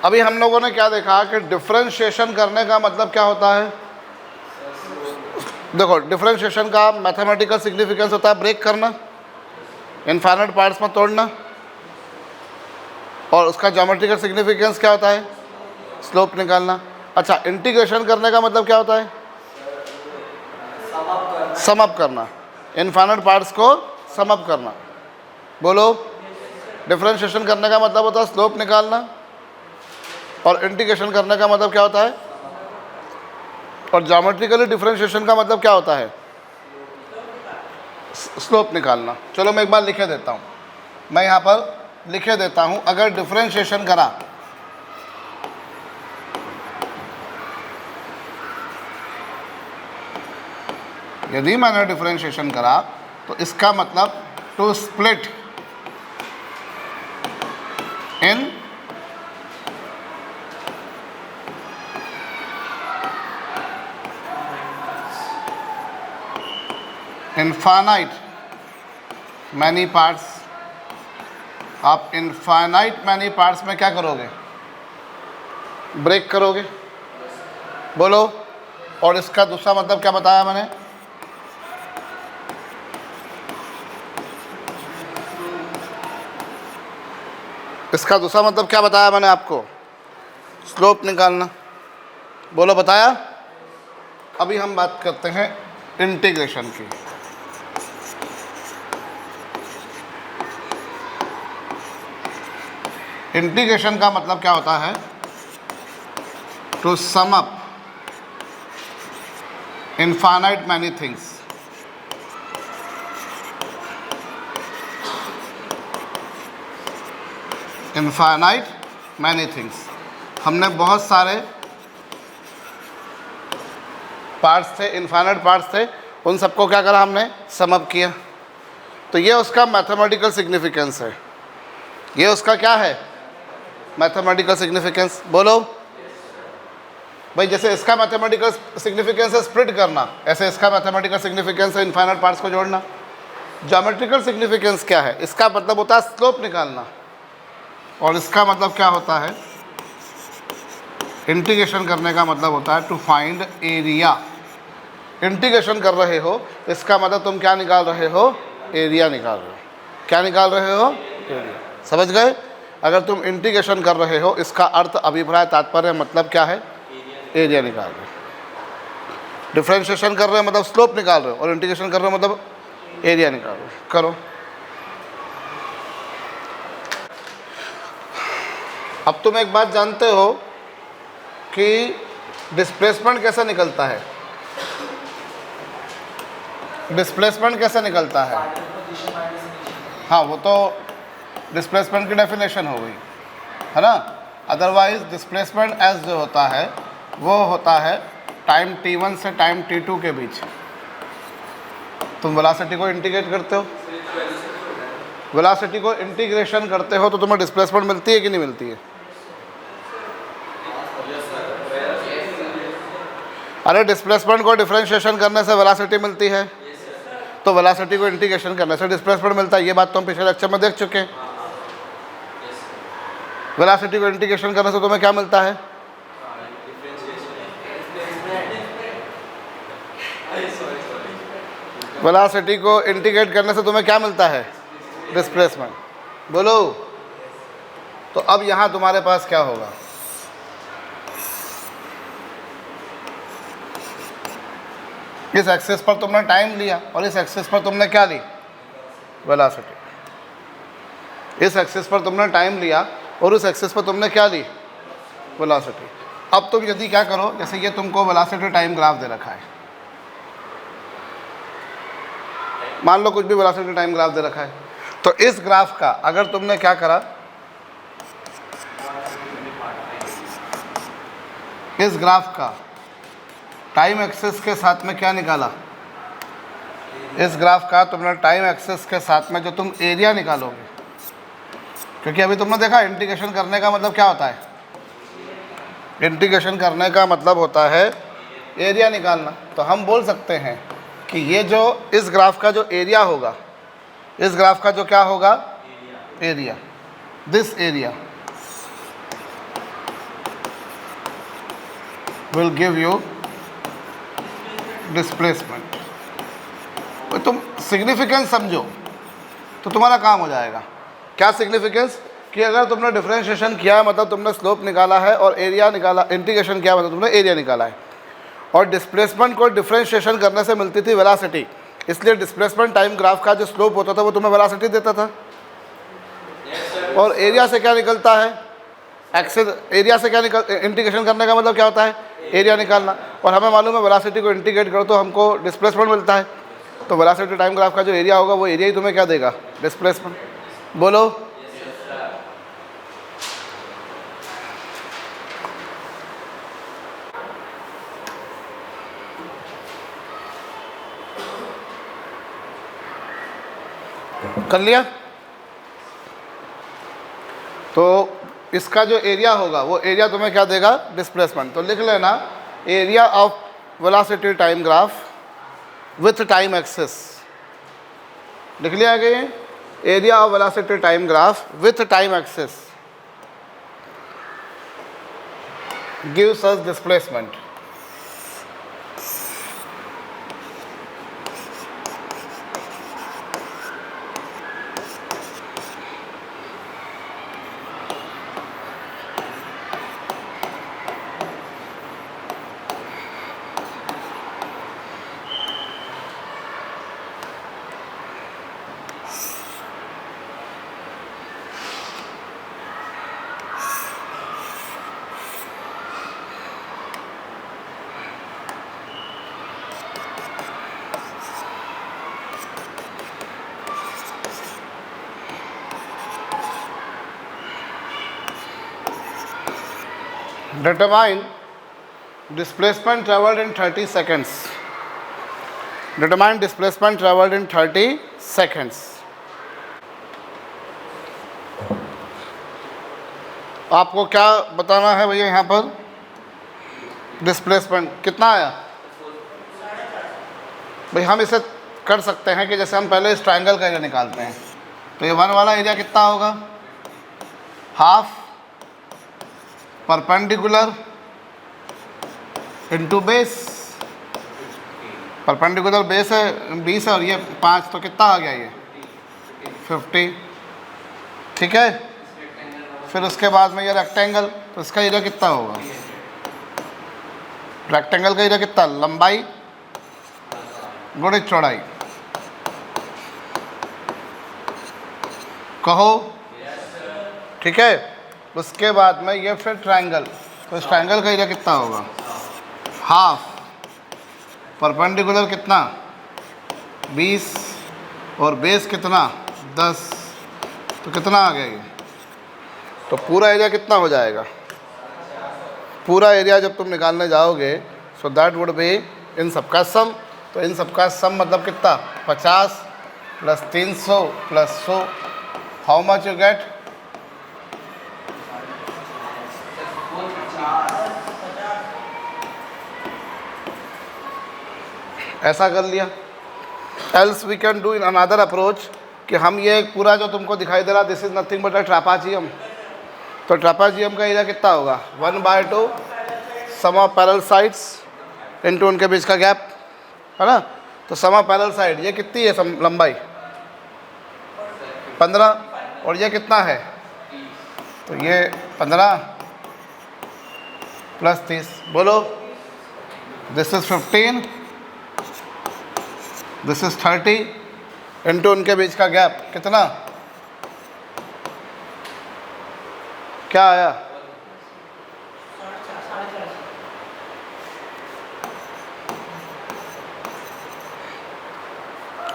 अभी हम लोगों ने क्या देखा कि डिफरेंशिएशन करने का मतलब क्या होता है। देखो, डिफरेंशिएशन का मैथमेटिकल सिग्निफिकेंस होता है ब्रेक करना, इनफाइनाइट पार्ट्स में तोड़ना, और उसका ज्योमेट्रिकल सिग्निफिकेंस क्या होता है, स्लोप निकालना। अच्छा, इंटीग्रेशन करने का मतलब क्या होता है, सम अप करना, इनफाइनाइट पार्ट्स को सम अप करना। बोलो, डिफरेंशिएशन करने का मतलब होता है स्लोप निकालना, और इंटीग्रेशन करने का मतलब क्या होता है, और ज्योमेट्रिकली डिफरेंशिएशन का मतलब क्या होता है, स्लोप निकालना। चलो मैं एक बार लिखे देता हूँ, मैं यहाँ पर लिखे देता हूँ। अगर डिफरेंशिएशन करा यदि मैंने डिफरेंशिएशन करा तो इसका मतलब to split in infinite many parts. आप इनफाइनाइट मैनी पार्ट्स में क्या करोगे, ब्रेक करोगे। बोलो, और इसका दूसरा मतलब क्या बताया मैंने, इसका दूसरा मतलब क्या बताया मैंने आपको, स्लोप निकालना। बोलो, बताया। अभी हम बात करते हैं इंटीग्रेशन की। इंटीग्रेशन का मतलब क्या होता है, to sum up infinite many things. Infinite many things, हमने बहुत सारे पार्ट्स थे, इनफाइनाइट पार्ट्स थे, उन सबको क्या करा हमने, सम अप किया। तो ये उसका मैथमेटिकल सिग्निफिकेंस है। ये उसका क्या है, मैथमेटिकल सिग्निफिकेंस। बोलो भाई, जैसे इसका मैथमेटिकल सिग्निफिकेंस है स्प्लिट करना, ऐसे इसका मैथमेटिकल सिग्निफिकेंस है इनफाइनाइट पार्ट्स को जोड़ना। ज्योमेट्रिकल सिग्निफिकेंस क्या है, इसका मतलब होता है स्लोप निकालना, और इसका मतलब क्या होता है, इंटीग्रेशन करने का मतलब होता है टू फाइंड एरिया। इंटीग्रेशन कर रहे हो, इसका मतलब तुम क्या निकाल रहे हो, एरिया निकाल रहे हो। क्या निकाल रहे हो, एरिया। समझ गए। अगर तुम इंटीग्रेशन कर रहे हो, इसका अर्थ, अभिप्राय, तात्पर्य, मतलब क्या है, एरिया निकाल रहे हो। डिफरेंशिएशन कर रहे हो मतलब स्लोप निकाल रहे हो, और इंटीग्रेशन कर रहे हो मतलब एरिया निकाल रहे हो। करो। अब तुम एक बात जानते हो कि डिस्प्लेसमेंट कैसे निकलता है, डिस्प्लेसमेंट कैसे निकलता है। हाँ, वो तो डिस्प्लेसमेंट की डेफिनेशन हो गई है ना। अदरवाइज डिस्प्लेसमेंट एज जो होता है वो होता है टाइम t1 से टाइम t2 के बीच। तुम वेलोसिटी को इंटीग्रेट करते हो, वेलोसिटी को इंटीग्रेशन करते हो तो तुम्हें डिस्प्लेसमेंट मिलती है कि नहीं मिलती है। अरे डिस्प्लेसमेंट को डिफरेंशिएशन करने से वेलोसिटी मिलती है, तो वेलोसिटी को इंटीग्रेशन करने से डिस्प्लेसमेंट मिलता है। ये बात तो हम पिछले लेक्चर में देख चुके हैं। वेलोसिटी को इंटीग्रेशन करने से तुम्हें क्या मिलता है, वेलोसिटी को इंटीग्रेट करने से तुम्हें क्या मिलता है, डिस्प्लेसमेंट। बोलो, तो अब यहाँ तुम्हारे पास क्या होगा, इस एक्सिस पर तुमने टाइम लिया और इस एक्सिस पर तुमने क्या ली, वेलोसिटी। इस एक्सिस पर तुमने टाइम लिया और उस एक्सिस पर तुमने क्या ली, वेलोसिटी। अब तुम यदि क्या करो, जैसे ये तुमको वेलोसिटी टाइम ग्राफ दे रखा है, मान लो कुछ भी वेलोसिटी टाइम ग्राफ दे रखा है, तो इस ग्राफ का अगर तुमने क्या करा, इस ग्राफ का टाइम एक्सिस के साथ में क्या निकाला, इस ग्राफ का तुमने टाइम एक्सिस के साथ में जो तुम एरिया निकालोगे, क्योंकि अभी तुमने देखा इंटीग्रेशन करने का मतलब क्या होता है, इंटीग्रेशन करने का मतलब होता है एरिया निकालना। तो हम बोल सकते हैं कि ये जो इस ग्राफ का जो एरिया होगा, इस ग्राफ का जो क्या होगा, area, this area will give you displacement. तो तुम सिग्निफिकेंस समझो तो तुम्हारा काम हो जाएगा। क्या सिग्निफिकेंस? कि अगर तुमने डिफरेंशिएशन किया है मतलब तुमने स्लोप निकाला है, और एरिया निकाला, इंटीग्रेशन किया मतलब तुमने एरिया निकाला है। और डिस्प्लेसमेंट को डिफरेंशिएशन करने से मिलती थी वेलोसिटी, इसलिए डिस्प्लेसमेंट टाइम ग्राफ का जो स्लोप होता था वो तुम्हें वेलोसिटी देता था। और एरिया से क्या निकलता है? एक्सिस। एरिया से क्या इंटीग्रेशन करने का मतलब क्या होता है? एरिया निकालना। और हमें मालूम है वेलोसिटी को इंटीग्रेट करो तो हमको डिस्प्लेसमेंट मिलता है। तो वेलोसिटी टाइम ग्राफ का जो एरिया होगा वो एरिया ही तुम्हें क्या देगा? डिस्प्लेसमेंट। बोलो। कर लिया? तो इसका जो एरिया होगा वो एरिया तुम्हें क्या देगा? डिस्प्लेसमेंट। तो लिख लेना area of velocity time graph with time axis. लिख लिया गया? Area of velocity time graph with time axis gives us displacement. Determine displacement traveled in 30 seconds. Determine displacement traveled in 30 seconds. आपको क्या बताना है भैया यहाँ पर? डिस्प्लेसमेंट कितना आया भाई? हम इसे कर सकते हैं कि जैसे हम पहले इस ट्रायंगल का एरिया निकालते हैं, तो ये वन वाला एरिया कितना होगा? Half perpendicular into base. Perpendicular base है 20 है और ये 5, तो कितना आ गया? ये 50। ठीक है। फिर उसके बाद में ये रेक्टेंगल, तो इसका एरिया कितना होगा? रेक्टेंगल का एरिया कितना? लंबाई गुणित चौड़ाई। कहो। ठीक है। उसके बाद में ये फिर ट्रायंगल, तो इस ट्रायंगल का एरिया कितना होगा? हाफ परपेंडिकुलर कितना? 20 और बेस कितना? 10। तो कितना आ गया ये? तो पूरा एरिया कितना हो जाएगा? पूरा एरिया जब तुम निकालने जाओगे, सो दैट वुड बी इन सबका सम। तो इन सबका सम मतलब कितना? 50 plus 300 plus 100। How much you get? ऐसा कर लिया। Else we can do in another approach कि हम ये पूरा जो तुमको दिखाई दे रहा, this is nothing but a trapezium. तो ट्रापेजियम का एरिया कितना होगा? 1/2 sum of parallel sides into उनके बीच का गैप, है ना? तो सम ऑफ पैरेलल साइड ये कितनी है? लंबाई 15, और ये कितना है? तो ये 15 प्लस 30। बोलो। This is 15, this is 30 into उनके बीच का गैप कितना? क्या आया?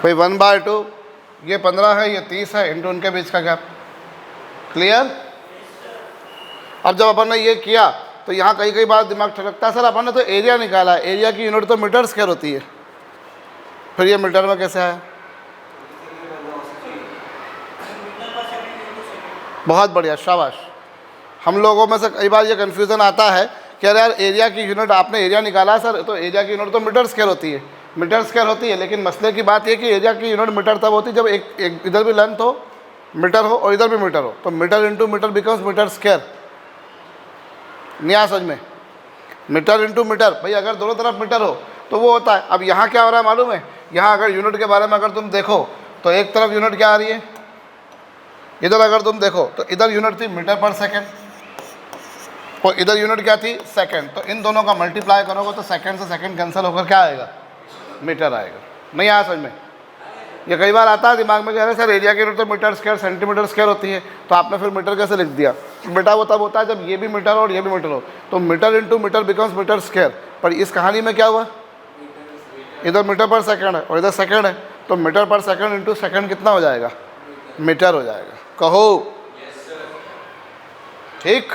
भाई 1/2, ये 15 है, ये 30 है, इंटू उनके बीच का गैप। क्लियर? अब जब अपन ने ये किया तो यहाँ कई बार दिमाग ठनकता है, सर अपन ने तो एरिया निकाला है, एरिया की यूनिट तो मीटर स्क्वायर होती है, फिर ये मीटर में कैसे आया? बहुत बढ़िया, शाबाश। हम लोगों में से कई बार ये कन्फ्यूज़न आता है कि अरे यार एरिया की यूनिट, आपने एरिया निकाला है सर, तो एरिया की यूनिट तो मीटर स्क्वायर होती है। मीटर स्क्वायर होती है, लेकिन मसले की बात यह कि एरिया की यूनिट मीटर तब होती है जब एक इधर भी लेंथ हो मीटर हो और इधर भी मीटर हो, तो metre into metre becomes metre square. नहीं आया समझ में? मीटर इंटू मीटर, भाई अगर दोनों तरफ मीटर हो तो वो होता है। अब यहाँ क्या हो रहा है मालूम है, यहाँ अगर यूनिट के बारे में अगर तुम देखो तो एक तरफ यूनिट क्या आ रही है, इधर अगर तुम देखो तो इधर यूनिट थी मीटर पर सेकेंड और इधर यूनिट क्या थी, सेकंड। तो इन दोनों का मल्टीप्लाई करोगे तो सेकंड से सेकंड कैंसिल होकर क्या आएगा, मीटर आएगा। नहीं आया समझ में? ये कई बार आता है दिमाग में, कह रहे सर एरिया की यूनिट तो मीटर स्क्वायर सेंटीमीटर स्क्वायर होती है, तो आपने फिर मीटर कैसे लिख दिया? बेटा वो तब होता है जब ये भी मीटर हो और ये भी मीटर हो, तो metre into metre becomes metre square. पर इस कहानी में क्या हुआ, इधर मीटर पर सेकंड है और इधर सेकंड है, तो मीटर पर सेकंड इंटू सेकंड कितना हो जाएगा, मीटर हो जाएगा। कहो ठीक,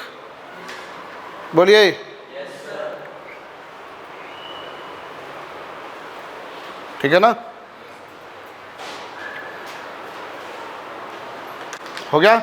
बोलिए। ठीक है ना, हो गया?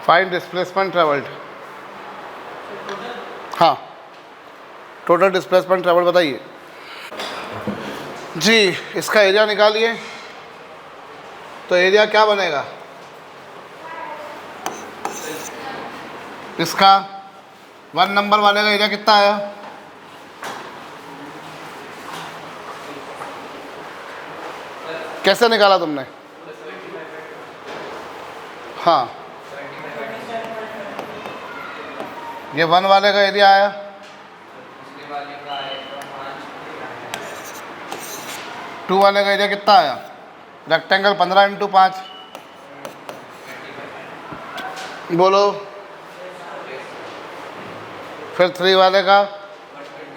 Find displacement travelled. हाँ, टोटल डिस्प्लेसमेंट ट्रेवल बताइए जी। इसका एरिया निकालिए, तो एरिया क्या बनेगा, इसका 1 नंबर वाले का एरिया कितना आया, कैसे निकाला तुमने? हाँ, ये 1 वाले का एरिया आया, टू वाले का एरिया कितना आया, रेक्टेंगल 15 इंटू 5, बोलो। फिर 3 वाले का,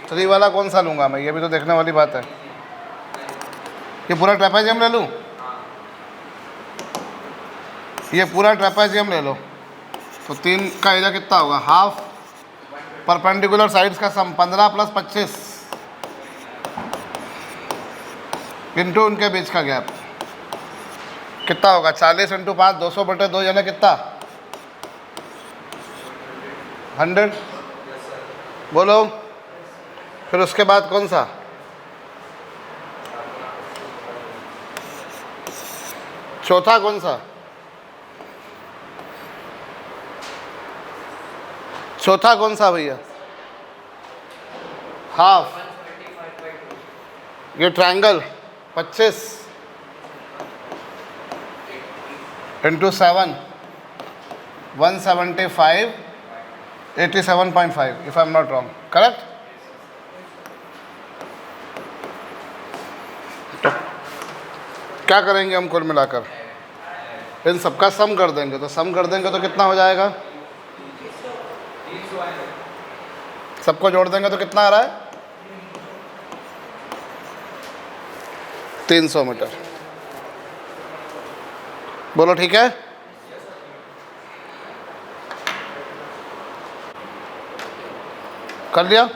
3 वाला कौन सा लूँगा मैं, ये भी तो देखने वाली बात है। ये पूरा ट्रेपेजियम ले लूँ, ये पूरा ट्रेपेजियम ले लो, तो 3 का एरिया कितना होगा, हाफ परपेंडिकुलर साइड्स का सम 15 प्लस 25 इंटू उनके बीच का गैप कितना होगा, 40 इंटू 5 200/2 यानी कितना, 100, बोलो। फिर उसके बाद कौन सा, चौथा कौन सा, चौथा कौन सा भैया, हाफ, ये triangle 25 into 7 175 87.5 if I am not wrong, correct. तो क्या करेंगे हम कुल मिलाकर, इन सबका सम कर देंगे, तो सम कर देंगे तो कितना हो जाएगा, सबको जोड़ देंगे तो कितना आ रहा है, 300 मीटर, बोलो ठीक है। कर लिया?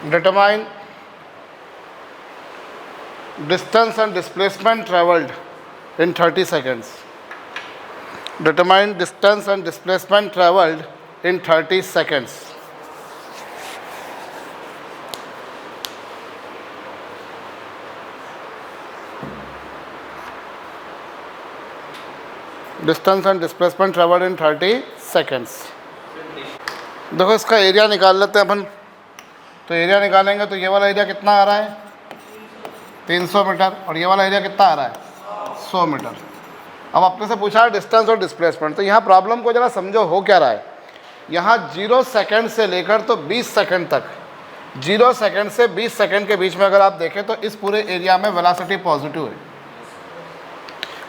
Determine distance and displacement traveled in 30 seconds. Determine distance and displacement traveled in 30 seconds. Distance and displacement travelled in 30 seconds. देखो इसका एरिया निकाल लेते हैं अपन। तो एरिया निकालेंगे तो ये वाला एरिया कितना आ रहा है 300 मीटर, और ये वाला एरिया कितना आ रहा है 100 मीटर। अब अपने से पूछा है डिस्टेंस और डिस्प्लेसमेंट, तो यहाँ प्रॉब्लम को जरा समझो हो क्या रहा है। यहाँ 0 सेकेंड से लेकर तो 20 सेकेंड तक, 0 सेकेंड से 20 सेकेंड के बीच में अगर आप देखें तो इस पूरे एरिया में वेलोसिटी पॉजिटिव है।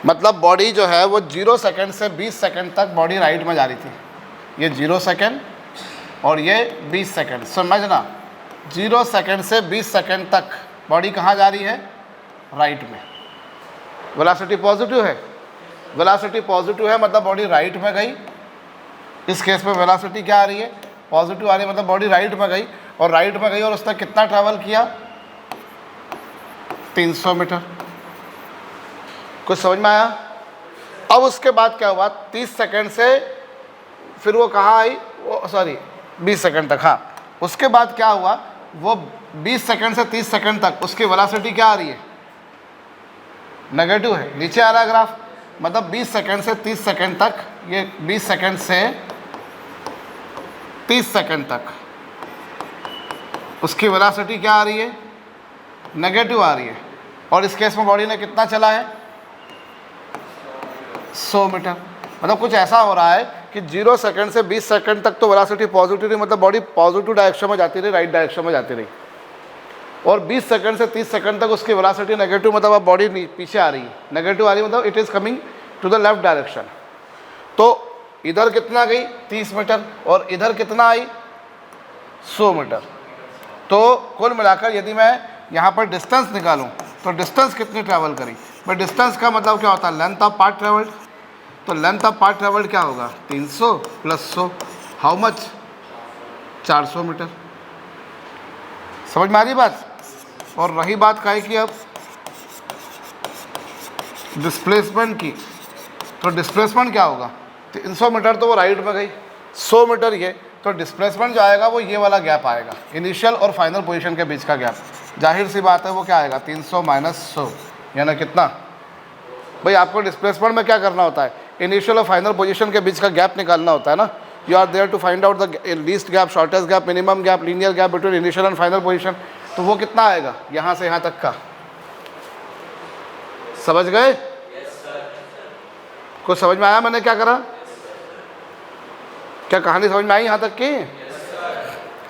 मतलब बॉडी जो है वो 0 सेकेंड से 20 सेकेंड तक बॉडी राइट में जा रही थी। ये 0 सेकेंड और ये 20 सेकेंड, समझना 0 सेकेंड से 20 सेकेंड तक बॉडी कहाँ जा रही है, राइट में। वेलोसिटी पॉजिटिव है, वेलोसिटी पॉजिटिव है मतलब बॉडी राइट में गई। इस केस में वेलोसिटी क्या आ रही है, पॉजिटिव आ रही है, मतलब बॉडी राइट में गई, और राइट में गई और उसने कितना ट्रैवल किया 300 मीटर। कुछ समझ में आया। अब उसके बाद क्या हुआ, 30 सेकेंड से फिर वो कहाँ आई, वो सॉरी 20 सेकेंड तक, हाँ। उसके बाद क्या हुआ, वो 20 सेकेंड से 30 सेकेंड तक उसकी वेलोसिटी क्या आ रही है, नेगेटिव है, नीचे आ रहा है ग्राफ। मतलब 20 सेकेंड से 30 सेकेंड तक, ये 20 सेकेंड से 30 सेकेंड तक उसकी वेलोसिटी क्या आ रही है, नेगेटिव आ रही है। और इस केस में बॉडी ने कितना चला है 100 मीटर। मतलब कुछ ऐसा हो रहा है कि 0 सेकेंड से 20 सेकेंड तक तो वेलोसिटी पॉजिटिव रही, मतलब बॉडी पॉजिटिव डायरेक्शन में जाती रही, राइट डायरेक्शन में जाती रही। और 20 सेकेंड से 30 सेकेंड तक उसकी वेलोसिटी नेगेटिव, मतलब अब बॉडी पीछे आ रही है, नेगेटिव आ रही है, मतलब it is coming to the left direction. तो इधर कितना गई 30 मीटर और इधर कितना आई 100 मीटर। तो कुल मिलाकर यदि मैं यहाँ पर डिस्टेंस निकालूँ तो डिस्टेंस कितनी ट्रैवल करी। पर डिस्टेंस का मतलब क्या होता है, लेंथ ऑफ पाथ ट्रैवल्ड। तो लेंथ ऑफ पाथ ट्रैवल्ड क्या होगा 300 प्लस 100, हाउ मच 400 मीटर। समझ में आ रही बात। और रही बात काहे की, अब डिस्प्लेसमेंट की, तो डिस्प्लेसमेंट क्या होगा, 300 मीटर तो वो राइट में गई, 100 मीटर ये, तो डिस्प्लेसमेंट जो आएगा वो ये वाला गैप आएगा, इनिशियल और फाइनल पोजीशन के बीच का गैप। जाहिर सी बात है वो क्या आएगा 300 माइनस 100, यानी कितना। भाई आपको डिस्प्लेसमेंट में क्या करना होता है, इनिशियल और फाइनल पोजीशन के बीच का गैप निकालना होता है ना। You are there to find out the least gap, shortest gap, minimum gap, linear gap between initial and final position. तो वो कितना आएगा यहाँ से यहाँ तक का, समझ गए। कुछ समझ में आया मैंने क्या करा, क्या कहानी समझ में आई यहाँ तक की।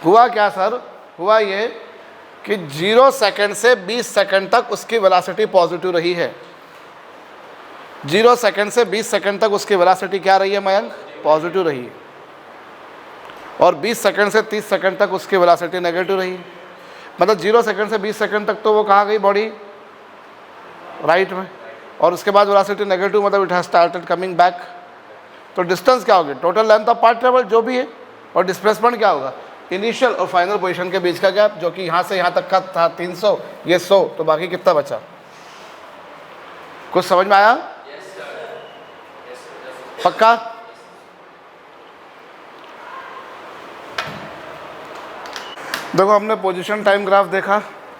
हुआ क्या सर, हुआ ये कि 0 सेकेंड से 20 सेकेंड तक उसकी वेलोसिटी पॉजिटिव रही है। 0 सेकेंड से 20 सेकेंड तक उसकी वेलोसिटी क्या रही है मयंक, पॉजिटिव रही है। और 20 सेकेंड से 30 सेकेंड तक उसकी वेलोसिटी नेगेटिव रही है। मतलब 0 सेकेंड से 20 सेकेंड तक तो वो कहाँ गई बॉडी, राइट में, और उसके बाद वेलोसिटी नेगेटिव, मतलब it has started coming back. तो डिस्टेंस क्या होगी, total length of path travel जो भी है, और डिस्प्लेसमेंट क्या होगा, इनिशियल और फाइनल पोजीशन के बीच का गैप, जो कि यहाँ से यहाँ तक का था 300, ये 100, तो बाकी कितना बचा। कुछ समझ में आया। पक्का। देखो हमने पोजीशन टाइम ग्राफ देखा।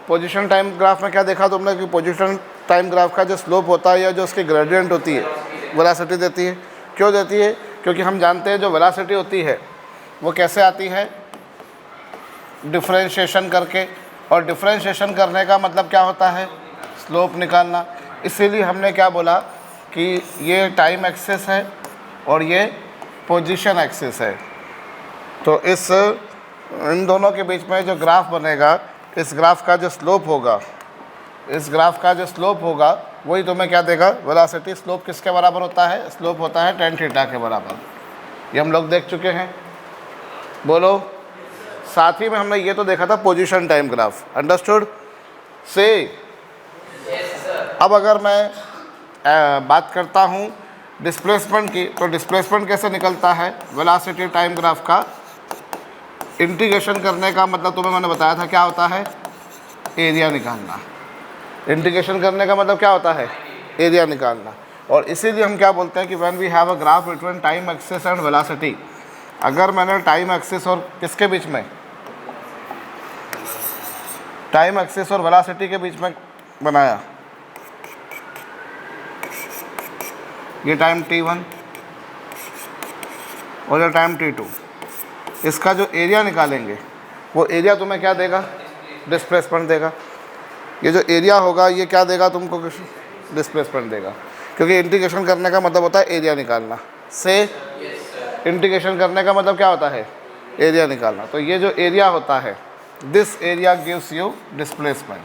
पोजीशन टाइम ग्राफ में क्या देखा तुमने कि पोजीशन टाइम ग्राफ का जो स्लोप होता है या जो उसकी ग्रेडियंट होती है वेलोसिटी देती है। क्यों देती है, क्योंकि हम जानते हैं जो वेलोसिटी होती है वो कैसे आती है, डिफरेंशिएशन करके, और डिफरेंशिएशन करने का मतलब क्या होता है, स्लोप निकालना। इसीलिए हमने क्या बोला कि ये टाइम एक्सिस है और ये पोजीशन एक्सिस है। तो इन दोनों के बीच में जो ग्राफ बनेगा, इस ग्राफ का जो स्लोप होगा, इस ग्राफ का जो स्लोप होगा वही तुम्हें क्या देगा, वेलोसिटी। स्लोप किसके बराबर होता है, स्लोप होता है tan थीटा के बराबर। ये हम लोग देख चुके हैं, बोलो। साथ ही में हमने ये तो देखा था पोजीशन टाइम ग्राफ, अंडरस्टूड से। अब अगर मैं बात करता हूँ डिस्प्लेसमेंट की, तो डिस्प्लेसमेंट कैसे निकलता है, वेलोसिटी टाइम ग्राफ का इंटीग्रेशन करने का मतलब तुम्हें मैंने बताया था क्या होता है, एरिया निकालना। इंटीग्रेशन करने का मतलब क्या होता है, एरिया निकालना। और इसीलिए हम क्या बोलते हैं कि when we have a graph between time axis and velocity, अगर मैंने टाइम एक्सिस और किसके बीच में, टाइम एक्सिस और वेलोसिटी के बीच में बनाया, ये टाइम t1 और ये टाइम t2, इसका जो एरिया निकालेंगे वो एरिया तुम्हें क्या देगा, डिस्प्लेसमेंट देगा। ये जो एरिया होगा ये क्या देगा तुमको, डिस्प्लेसमेंट देगा, क्योंकि इंटीग्रेशन करने का मतलब होता है एरिया निकालना। से इंटीग्रेशन करने का मतलब क्या होता है, एरिया निकालना। तो ये जो एरिया होता है, this area gives you displacement,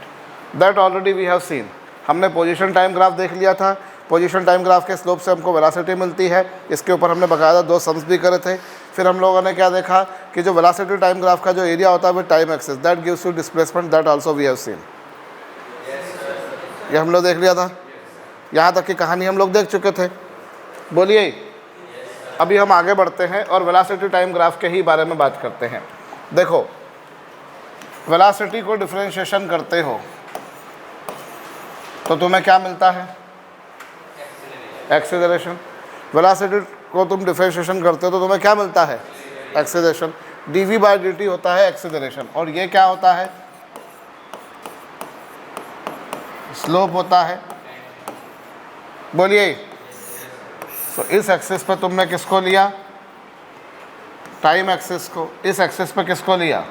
that already we have seen. हमने पोजीशन टाइम ग्राफ देख लिया था, पोजीशन टाइम ग्राफ के स्लोप से हमको वेलोसिटी मिलती है। इसके ऊपर हमने बकायदा 2 सम्स भी करे थे। फिर हम लोगों ने क्या देखा कि जो वेलोसिटी टाइम ग्राफ का जो एरिया होता है वो time axis, that gives you displacement, that also we have seen. ये हम लोग देख लिया था, यहाँ तक की कहानी हम लोग देख चुके थे। बोलिए, अभी हम आगे बढ़ते हैं और वेलोसिटी टाइम ग्राफ के ही बारे में बात करते हैं। देखो, वेलोसिटी को डिफरेंशिएशन करते हो तो तुम्हें क्या मिलता है, एक्सेलरेशन। वेलोसिटी को तुम डिफरेंशिएशन करते हो तो तुम्हें क्या मिलता है, एक्सेलरेशन। dv/dt होता है एक्सेलरेशन, और ये क्या होता है, स्लोप होता है। बोलिए, तो इस एक्सिस पे तुमने किसको लिया, टाइम एक्सिस को। इस एक्सिस पे किसको लिया,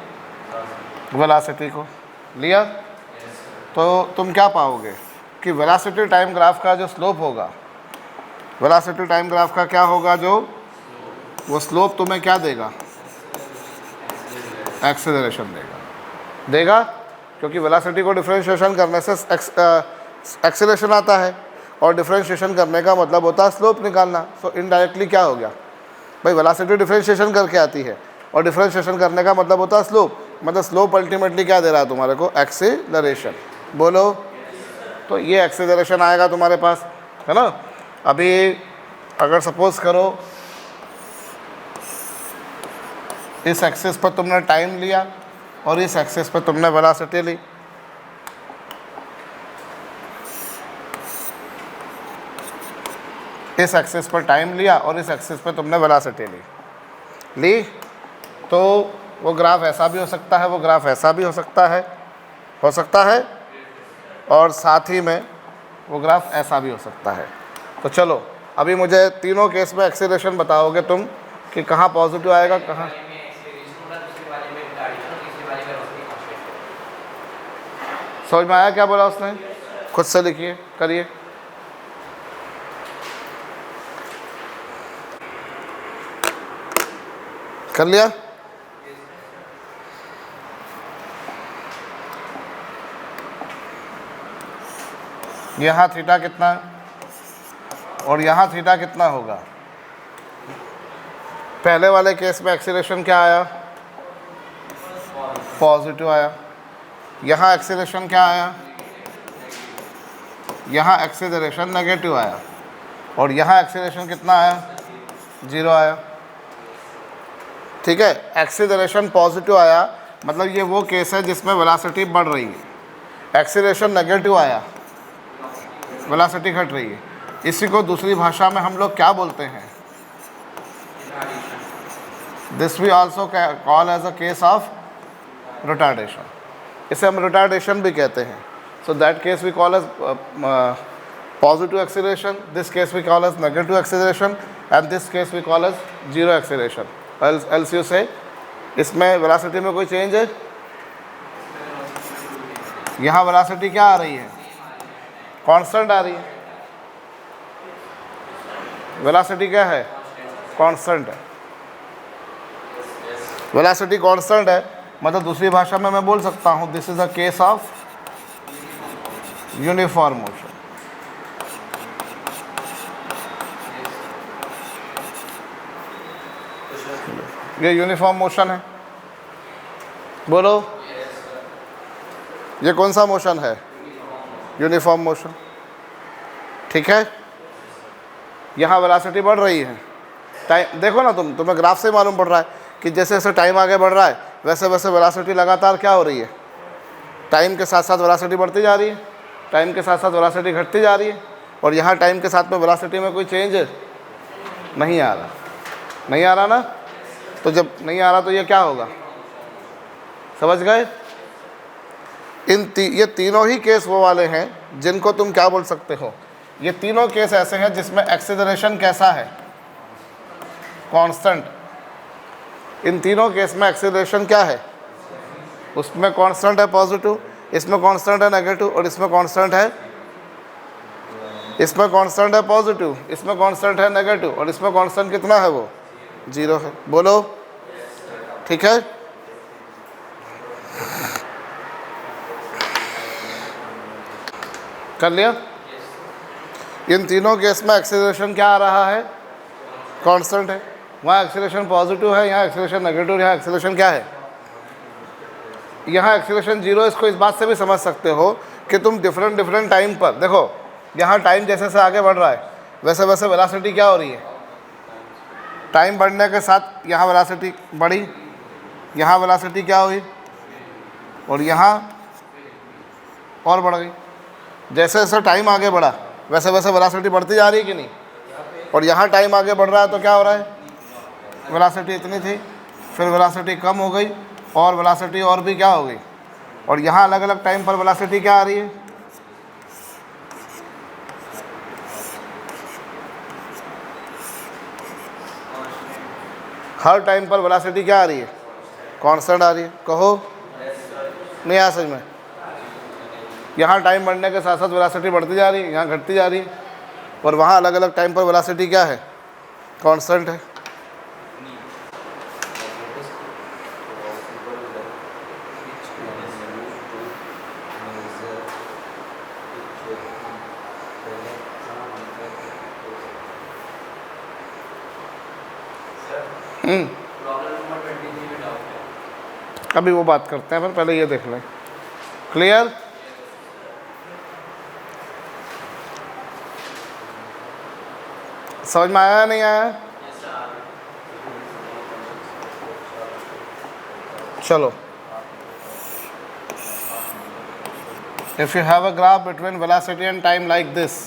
वेलोसिटी को लिया। तो तुम क्या पाओगे कि वेलोसिटी टाइम ग्राफ का जो स्लोप होगा, वेलोसिटी टाइम ग्राफ का क्या होगा, जो वो स्लोप तुम्हें क्या देगा, एक्सेलरेशन देगा, क्योंकि वेलोसिटी को डिफरेंशिएशन करने से एक्सेलरेशन आता है, और डिफरेंशिएशन करने का मतलब होता है स्लोप निकालना। सो इनडायरेक्टली क्या हो गया भाई, वेलोसिटी डिफरेंशिएशन करके आती है, और डिफरेंशिएशन करने का मतलब होता है स्लोप। मतलब स्लोप अल्टीमेटली क्या दे रहा है तुम्हारे को, एक्सेलरेशन। बोलो, तो ये एक्सेलरेशन आएगा तुम्हारे पास, है ना। अभी अगर सपोज करो इस एक्सिस पर तुमने टाइम लिया और इस एक्सिस पर तुमने वेलोसिटी ली, इस एक्सिस पर टाइम लिया और इस एक्सिस पर तुमने वेलोसिटी ली, तो वो ग्राफ ऐसा भी हो सकता है, वो ग्राफ ऐसा भी हो सकता है, और साथ ही में वो ग्राफ ऐसा भी हो सकता है। तो चलो, अभी मुझे तीनों केस में एक्सेलरेशन बताओगे तुम कि कहाँ पॉजिटिव आएगा, कहाँ। समझ में आया क्या बोला उसने, खुद से लिखिए, करिए। कर लिया, यहाँ थीटा कितना और यहाँ थीटा कितना होगा। पहले वाले केस में एक्सीलरेशन क्या आया, पॉजिटिव आया। यहाँ एक्सीलरेशन क्या आया, यहाँ एक्सीलरेशन नेगेटिव आया, और यहाँ एक्सीलरेशन कितना आया, 0 आया। ठीक है, एक्सीलरेशन पॉजिटिव आया, मतलब ये वो केस है जिसमें वेलोसिटी बढ़ रही है। एक्सीलरेशन नेगेटिव आया, वेलोसिटी घट रही है। इसी को दूसरी भाषा में हम लोग क्या बोलते हैं, this we also call as a case of retardation. इसे हम रिटार्डेशन भी कहते हैं। So that case we call as positive acceleration, this case we call as negative acceleration, and this case we call as 0 acceleration. Else you say इसमें velocity में कोई change है, यहाँ वेलोसिटी क्या आ रही है, कांस्टेंट आ रही है। वेलोसिटी क्या है, कांस्टेंट है। वेलोसिटी कांस्टेंट है, मतलब दूसरी भाषा में मैं बोल सकता हूँ this is a case of uniform motion. ये यूनिफॉर्म मोशन है। बोलो, ये कौन सा मोशन है, यूनिफॉर्म मोशन। ठीक है, यहाँ वेलोसिटी बढ़ रही है, टाइम देखो ना तुम्हें ग्राफ से मालूम पड़ रहा है कि जैसे जैसे टाइम आगे बढ़ रहा है वैसे वैसे वेलोसिटी लगातार क्या हो रही है, टाइम के साथ साथ वेलोसिटी बढ़ती जा रही है, टाइम के साथ साथ वेलोसिटी घटती जा रही है। और यहाँ टाइम के साथ में वेलोसिटी में कोई चेंज नहीं आ रहा, नहीं आ रहा ना। तो जब नहीं आ रहा तो ये क्या होगा, समझ गए। ये तीनों ही केस वो वाले हैं जिनको तुम क्या बोल सकते हो, ये तीनों केस ऐसे हैं जिसमें एक्सेलरेशन कैसा है, कांस्टेंट, इन तीनों केस में एक्सीलरेशन क्या है, उसमें कांस्टेंट है पॉजिटिव, इसमें कांस्टेंट है नेगेटिव, और इसमें कांस्टेंट है, इसमें कांस्टेंट है पॉजिटिव, इसमें कांस्टेंट है नेगेटिव, और इसमें कांस्टेंट कितना है, वो 0 है। बोलो ठीक है। कर लिया। इन तीनों केस में एक्सीलरेशन क्या आ रहा है, कांस्टेंट है। वहाँ एक्सीलरेशन पॉजिटिव है, यहाँ एक्सीलरेशन नेगेटिव, यहाँ एक्सीलरेशन क्या है, यहाँ एक्सीलरेशन 0। इसको इस बात से भी समझ सकते हो कि तुम डिफरेंट टाइम पर देखो, यहाँ टाइम जैसे जैसे आगे बढ़ रहा है वैसे वैसे वेलोसिटी क्या हो रही है, टाइम बढ़ने के साथ यहाँ वेलोसिटी बढ़ी, यहाँ वेलोसिटी क्या हुई, और यहाँ और बढ़ गई। जैसे जैसे टाइम आगे बढ़ा वैसे वैसे वेलोसिटी बढ़ती जा रही है कि नहीं, और यहाँ टाइम आगे बढ़ रहा है तो क्या हो रहा है, वेलोसिटी इतनी थी, फिर वेलोसिटी कम हो गई, और वेलोसिटी और भी क्या हो गई, और यहाँ अलग अलग टाइम पर वेलोसिटी क्या आ रही है, हर टाइम पर वेलोसिटी क्या आ रही है, कांस्टेंट आ रही है। कहो नहीं आया समझ में। यहाँ टाइम बढ़ने के साथ साथ वेलोसिटी बढ़ती जा रही है, यहाँ घटती जा रही है, और वहाँ अलग अलग टाइम पर वेलोसिटी क्या है, कांस्टेंट है। अभी वो बात करते हैं, पर पहले ये देख लें। क्लियर। समझ में आया नहीं आया? चलो, if you have a graph between velocity and time like this,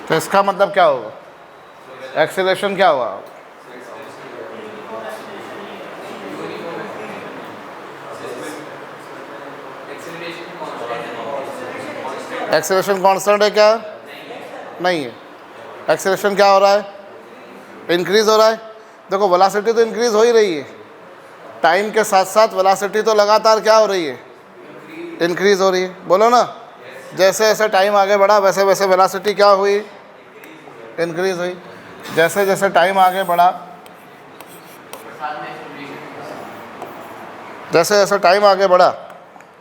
तो इसका मतलब क्या होगा, एक्सीलरेशन क्या हुआ, एक्सीलरेशन कांस्टेंट है क्या, नहीं है। एक्सीलरेशन क्या हो रहा है, इंक्रीज हो रहा है। देखो वेलोसिटी तो इंक्रीज हो ही रही है, टाइम के साथ साथ वेलोसिटी तो लगातार क्या हो रही है, इंक्रीज हो रही है। बोलो ना, जैसे जैसे टाइम आगे बढ़ा वैसे वैसे वेलोसिटी क्या हुई, इंक्रीज हुई। जैसे जैसे टाइम आगे बढ़ा, जैसे जैसे टाइम आगे बढ़ा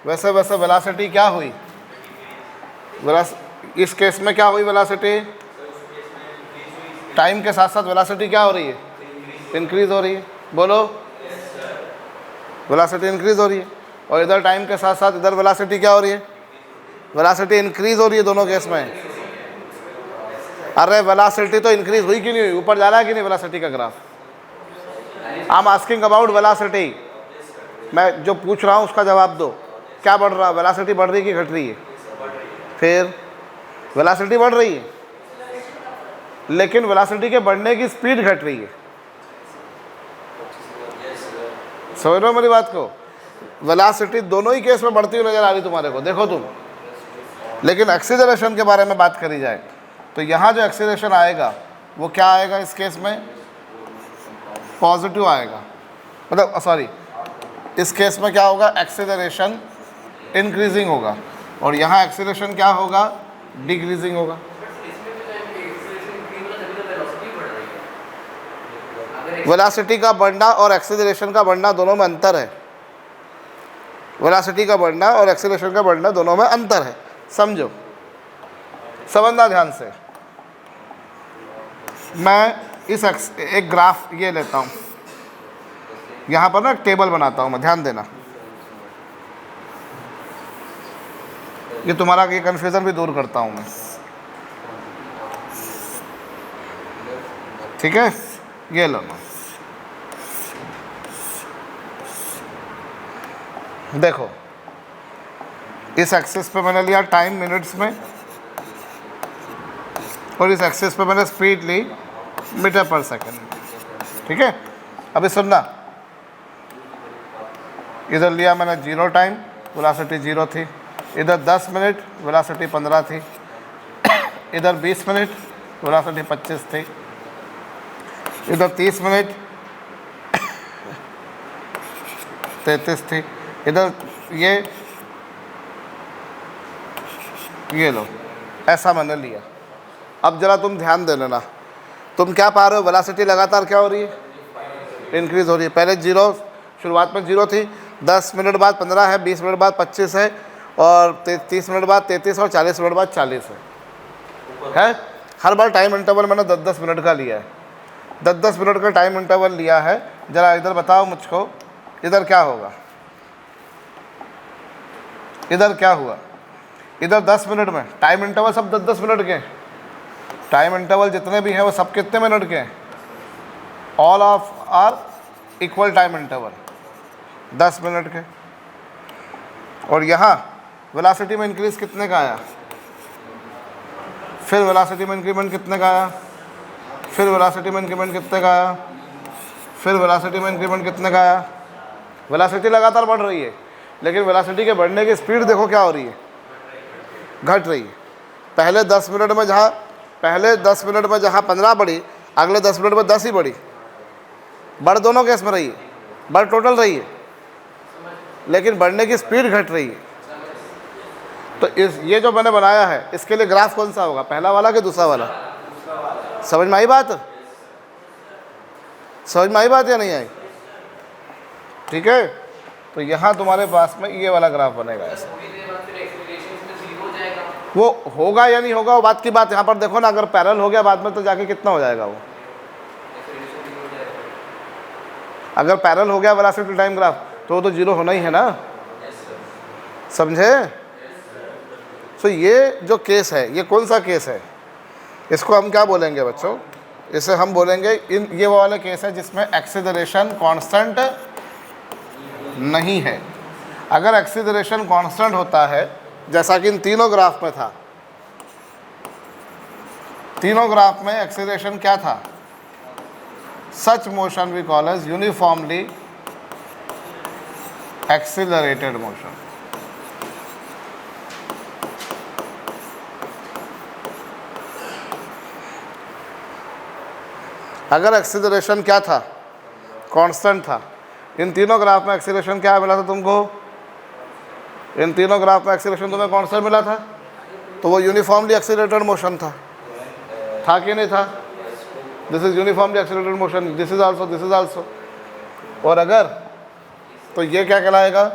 वैसे वैसे वेलोसिटी क्या हुई, इस केस में क्या हुई, वेलोसिटी टाइम के साथ साथ वेलोसिटी क्या हो रही है, इंक्रीज हो रही है। बोलो, वेलोसिटी इंक्रीज हो रही है, और इधर टाइम के साथ साथ इधर वेलोसिटी क्या हो रही है, वेलोसिटी इंक्रीज हो रही है दोनों केस में। अरे वेलोसिटी तो इंक्रीज हुई कि नहीं हुई, ऊपर जा रहा है कि नहीं वेलोसिटी का graph. I am asking about velocity, मैं जो पूछ रहा हूँ उसका जवाब दो। क्या बढ़ रहा है, वेलोसिटी बढ़ रही है कि घट रही है, फिर वेलोसिटी बढ़ रही है, लेकिन वेलोसिटी के बढ़ने की स्पीड घट रही है। समझ रहे हो मेरी बात को, वेलोसिटी दोनों ही केस में बढ़ती हुई नजर आ रही तुम्हारे को, देखो तुम। लेकिन एक्सीलरेशन के बारे में बात करी जाए तो यहाँ जो एक्सीलरेशन आएगा वो क्या आएगा, इस केस में पॉजिटिव आएगा, मतलब सॉरी, इस केस में क्या होगा, एक्सीलरेशन इंक्रीजिंग होगा, और यहाँ एक्सीलरेशन क्या होगा, डिक्रीजिंग होगा। वेलोसिटी का बढ़ना और एक्सीलरेशन का बढ़ना दोनों में अंतर है, वेलोसिटी का बढ़ना और एक्सीलरेशन का बढ़ना दोनों में अंतर है, समझो, समझना ध्यान से। मैं एक ग्राफ ये लेता हूँ, यहाँ पर ना एक टेबल बनाता हूँ मैं, ध्यान देना, ये तुम्हारा ये कन्फ्यूज़न भी दूर करता हूँ मैं, ठीक है। ये लो, देखो इस एक्सिस पे मैंने लिया टाइम मिनट्स में, और इस एक्सिस पे मैंने स्पीड ली मीटर पर सेकंड, ठीक है। अभी सुनना, इधर लिया मैंने 0 टाइम, वेलोसिटी 0 थी, इधर 10 मिनट, वेलोसिटी 15 थी, इधर 20 मिनट, वेलोसिटी 25 थी, इधर 30 मिनट 33 थी, इधर ये लो, ऐसा मैंने लिया। अब ज़रा तुम ध्यान दे लेना, तुम क्या पा रहे हो, वेलोसिटी लगातार क्या हो रही है, इंक्रीज़ हो रही है। पहले 0, शुरुआत में 0 थी, 10 मिनट बाद 15 है, 20 मिनट बाद 25 है, और 30 मिनट बाद 33 और 40 मिनट बाद 40 है। हर बार टाइम इंटरवल मैंने 10-10 मिनट का लिया है, 10-10 मिनट का टाइम इंटरवल लिया है। ज़रा इधर बताओ मुझको, इधर क्या होगा, इधर क्या हुआ, इधर 10 मिनट में टाइम इंटरवल सब 10-10 मिनट के, टाइम इंटरवल जितने भी हैं वो सब कितने मिनट के हैं, all of are equal time interval 10 minute के। और यहाँ वेलोसिटी में इंक्रीज कितने का आया, फिर वेलोसिटी में इंक्रीमेंट कितने का आया, फिर वेलोसिटी में इंक्रीमेंट कितने का आया, फिर वेलोसिटी में इंक्रीमेंट कितने का आया। वेलोसिटी लगातार बढ़ रही है, लेकिन वेलोसिटी के बढ़ने की स्पीड देखो क्या हो रही है, घट रही है। पहले 10 मिनट में जहाँ 15 बढ़ी, अगले 10 मिनट में 10 ही बढ़ी। बढ़ दोनों केस में रही है, बढ़ टोटल रही है, लेकिन बढ़ने की स्पीड घट रही है। तो ये जो मैंने बनाया है, इसके लिए ग्राफ कौन सा होगा, पहला वाला कि दूसरा वाला? समझ में आई बात? समझ में आई बात या नहीं आई? ठीक है, तो यहाँ तुम्हारे पास में ये वाला ग्राफ बनेगा ऐसा। वो होगा या नहीं होगा वो बात की बात। यहाँ पर देखो ना, अगर पैरेलल हो गया बाद में तो जाके कितना हो जाएगा वो, अगर पैरेलल हो गया वेलोसिटी टाइम ग्राफ तो वो तो 0 होना ही है ना, समझे? तो ये जो केस है, ये कौन सा केस है, इसको हम क्या बोलेंगे बच्चों, इसे हम बोलेंगे ये वो वाले केस है जिसमें एक्सीलरेशन कांस्टेंट नहीं है। अगर एक्सीलरेशन कांस्टेंट होता है, जैसा कि इन तीनों ग्राफ में था, तीनों ग्राफ में एक्सीलरेशन क्या था, such motion we call as uniformly accelerated motion. अगर एक्सीलरेशन क्या था, कांस्टेंट था, इन तीनों ग्राफ में एक्सीलरेशन क्या मिला था तुमको, इन तीनों ग्राफ में एक्सीलरेशन तुम्हें कांस्टेंट मिला था, तो वो यूनिफॉर्मली एक्सीलरेटेड मोशन था कि नहीं था? This is uniformly accelerated motion, this is also. और अगर तो ये क्या कहलाएगा,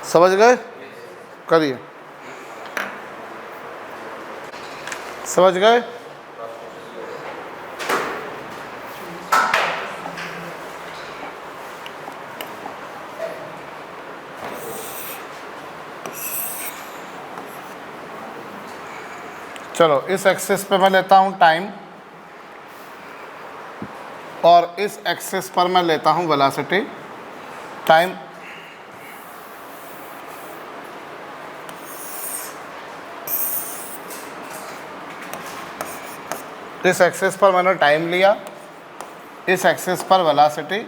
समझ गए? करिए, समझ गए? चलो, इस एक्सिस पे मैं लेता हूँ टाइम और इस एक्सिस पर मैं लेता हूँ वेलोसिटी टाइम। इस एक्सिस पर मैंने टाइम लिया, इस एक्सिस पर वेलोसिटी।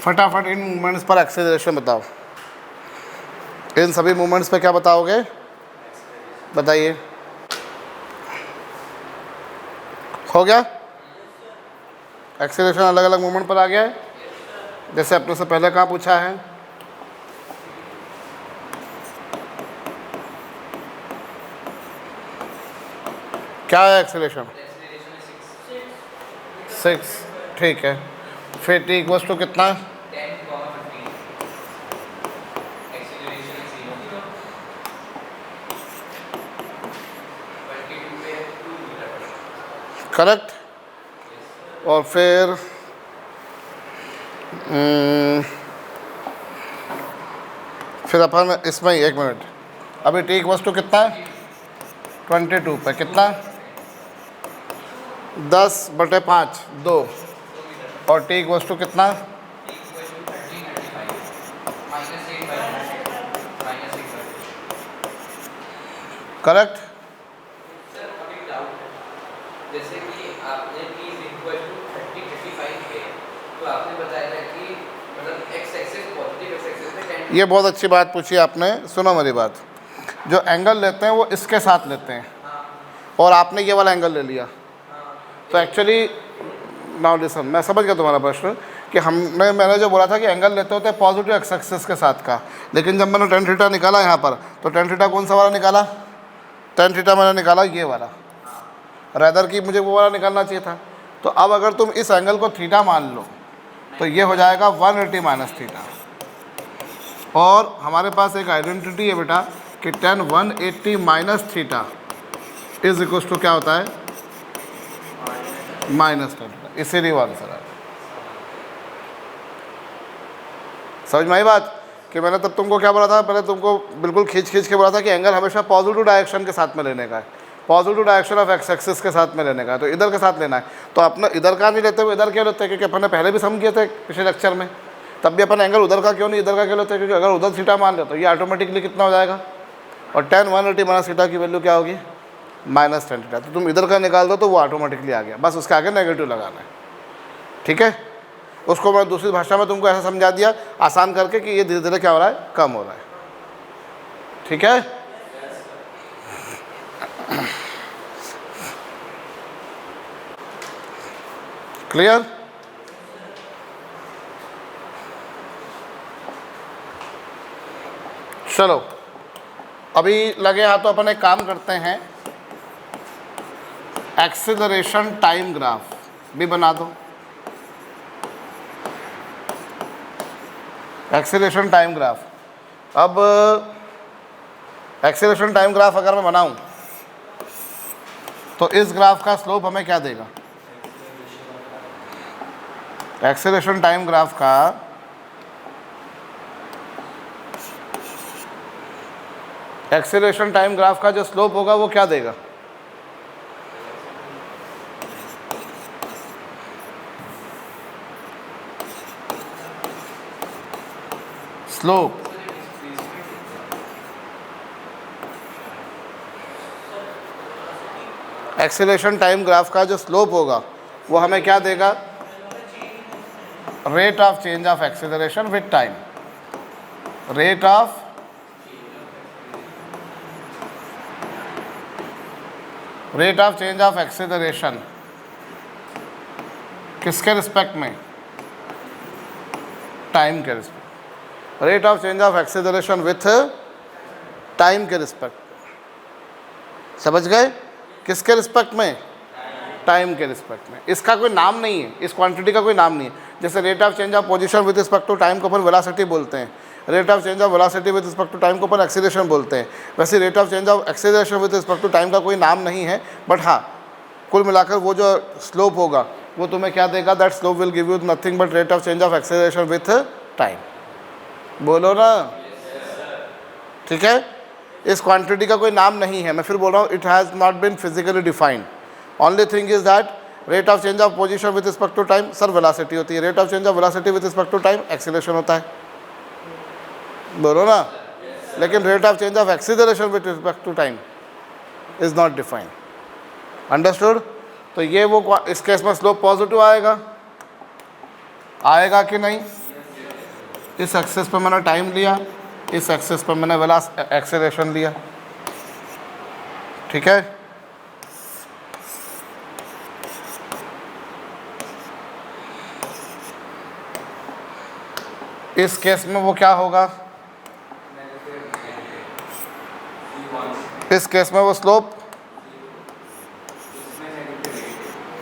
फटाफट इन मूवमेंट्स पर एक्सेलरेशन बताओ, इन सभी मूवमेंट्स पे क्या बताओगे, बताइए। हो गया? एक्सेलरेशन अलग अलग मूवमेंट पर आ गया है, जैसे अपने से पहले कहाँ पूछा है, क्या है एक्सेलरेशन? 6, ठीक है। फिर टी इक्वल्स टू कितना? करेक्ट। और फिर अपन इसमें ही 1 मिनट, अभी टी इक्वल्स टू कितना है? 22 पे कितना? 10/5 2, और टी इक्वल्स टू कितना? करेक्ट। जैसे कि आपने t इक्वल टू 30-35 पे तो आपने बताया था कि मतलब x axis positive x axis पे 10। ये बहुत अच्छी बात पूछी आपने, सुनो मेरी बात। जो एंगल लेते हैं वो इसके साथ लेते हैं, और आपने ये वाला एंगल ले लिया। तो एक्चुअली नाउ लिसन, मैं समझ गया तुम्हारा प्रश्न कि मैंने जो बोला था कि एंगल लेते होते हैं पॉजिटिव एक्स एक्सिस के साथ का, लेकिन जब मैंने टेन थीटा निकाला यहाँ पर, तो टेन थीटा कौन सा वाला निकाला? टेन थीटा मैंने निकाला ये वाला, रैदर की मुझे वो वाला निकालना चाहिए था। तो अब अगर तुम इस एंगल को थीटा मान लो तो ये हो जाएगा 180 माइनस थीटा। और हमारे पास एक आइडेंटिटी है बेटा कि tan 180 minus theta is equal to क्या होता है? Minus tan theta. इसीलिए वो आंसर है। समझ में आई बात? कि मैंने तब तुमको क्या बोला था, पहले तुमको बिल्कुल खींच के बोला था कि एंगल हमेशा पॉजिटिव डायरेक्शन के साथ में लेने का है, positive direction of x axis के साथ में लेने का है, तो इधर के साथ लेना है। तो अपना इधर का नहीं लेते हुए इधर क्यों लेते हैं? क्योंकि अपन ने पहले भी समझ किए थे पिछले लेक्चर में, तब भी अपन एंगल उधर का क्यों नहीं इधर का क्यों लेते हैं? क्योंकि अगर उधर थीटा मान ले तो ये ऑटोमेटिकली कितना हो जाएगा, और tan 180 माइनस थीटा की वैल्यू क्या होगी? Minus tan theta. तो तुम इधर का निकाल दो तो वो ऑटोमेटिकली आ गया, बस उसके आगे नेगेटिव लगाना है। ठीक है, उसको मैं दूसरी भाषा में तुमको ऐसा समझा दिया आसान करके कि ये धीरे धीरे क्या हो रहा है? कम हो रहा है। ठीक है, क्लियर? चलो अभी लगे हाथ तो अपन एक काम करते हैं, एक्सेलरेशन टाइम ग्राफ भी बना दो। एक्सेलरेशन टाइम ग्राफ, अब एक्सेलरेशन टाइम ग्राफ अगर मैं बनाऊं तो इस ग्राफ का स्लोप हमें क्या देगा? एक्सेलरेशन टाइम ग्राफ का एक्सेलरेशन टाइम ग्राफ का जो स्लोप होगा वो क्या देगा? स्लोप एक्सेलरेशन टाइम ग्राफ का जो स्लोप होगा वो हमें क्या देगा? Rate of change of acceleration with time. Rate of change of acceleration किसके रिस्पेक्ट में? टाइम के respect. Rate of change of acceleration with time के रिस्पेक्ट। समझ गए? किसके रिस्पेक्ट में? टाइम के रिस्पेक्ट में। इसका कोई नाम नहीं है, इस क्वांटिटी का कोई नाम नहीं है। जैसे rate of change of position with respect to time को अपन वेलोसिटी बोलते हैं, rate of change of velocity with respect to time को अपन एक्सीलरेशन बोलते हैं, वैसे rate of change of acceleration with respect to time का कोई नाम नहीं है। बट हाँ, कुल मिलाकर वो जो स्लोप होगा वो तुम्हें क्या देगा? That slope will give you nothing but rate of change of acceleration with time. बोलो ना, ठीक है? इस क्वांटिटी का कोई नाम नहीं है, मैं फिर बोल रहा हूँ, it has not been physically defined. Only thing is that rate of change of position with respect to time sir velocity होती है, rate of change of velocity with respect to time acceleration होता है। बोलो ना, लेकिन rate of change of acceleration with respect to time is not defined. Understood? तो ये वो इस केस में स्लोप पॉजिटिव आएगा कि नहीं? इस एक्सिस पर मैंने टाइम लिया, इस एक्सिस पर मैंने एक्सेलरेशन लिया। ठीक है, इस केस में वो क्या होगा? इस केस में वो स्लोप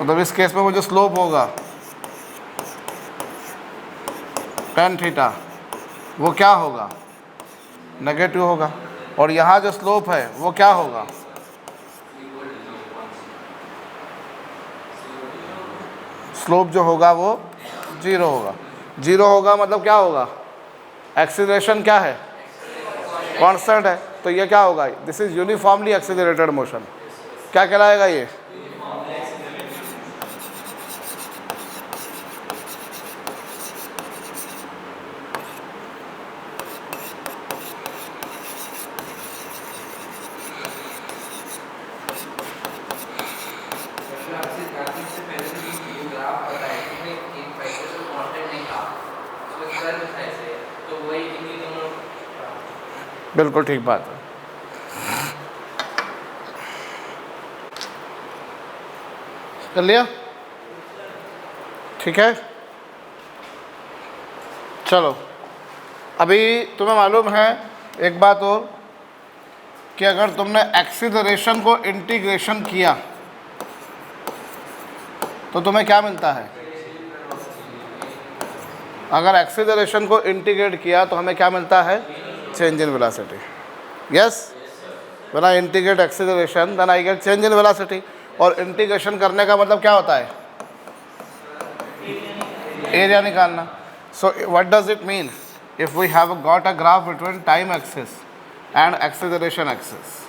मतलब इस केस में वो जो स्लोप होगा tan थीटा वो क्या होगा, नेगेटिव होगा, और यहाँ जो स्लोप है वो क्या होगा, स्लोप जो होगा वो 0 होगा। 0 होगा मतलब क्या होगा, एक्सीलरेशन क्या है, कांस्टेंट है, तो ये क्या होगा, this is uniformly accelerated motion. क्या कहलाएगा ये, बिल्कुल ठीक बात है। कर लिया, ठीक है। चलो अभी तुम्हें मालूम है एक बात और, कि अगर तुमने एक्सीलरेशन को इंटीग्रेशन किया तो तुम्हें क्या मिलता है, अगर एक्सीलरेशन को इंटीग्रेट किया तो हमें क्या मिलता है, change in velocity. Yes, when I integrate acceleration then I get change in velocity. और इंटीग्रेशन करने का मतलब क्या होता है, एरिया निकालना। So what does it mean, if we have got a graph between time axis and acceleration axis,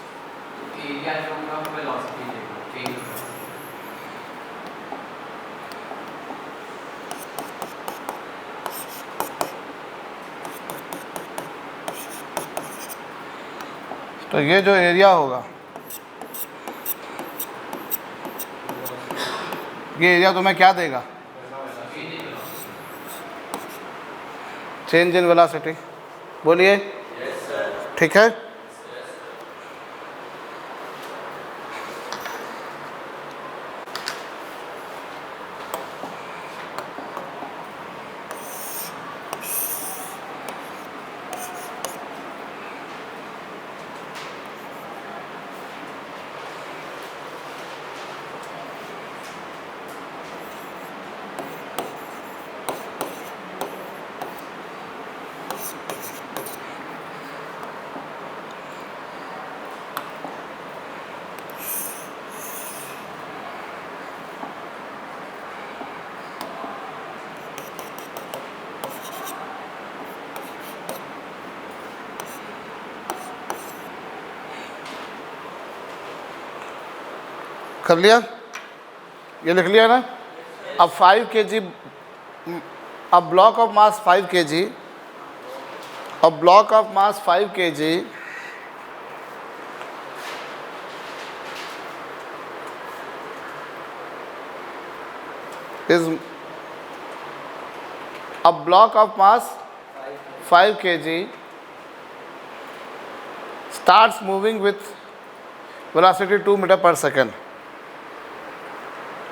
तो ये जो एरिया होगा, ये एरिया तुम्हें क्या देगा, चेंज इन वेलोसिटी। बोलिए, ठीक है। कर लिया, ये लिख लिया ना। अब 5 kg, a block of mass 5 kg, a block of mass 5 kg is a block of mass 5 kg starts moving with velocity 2 meter per second.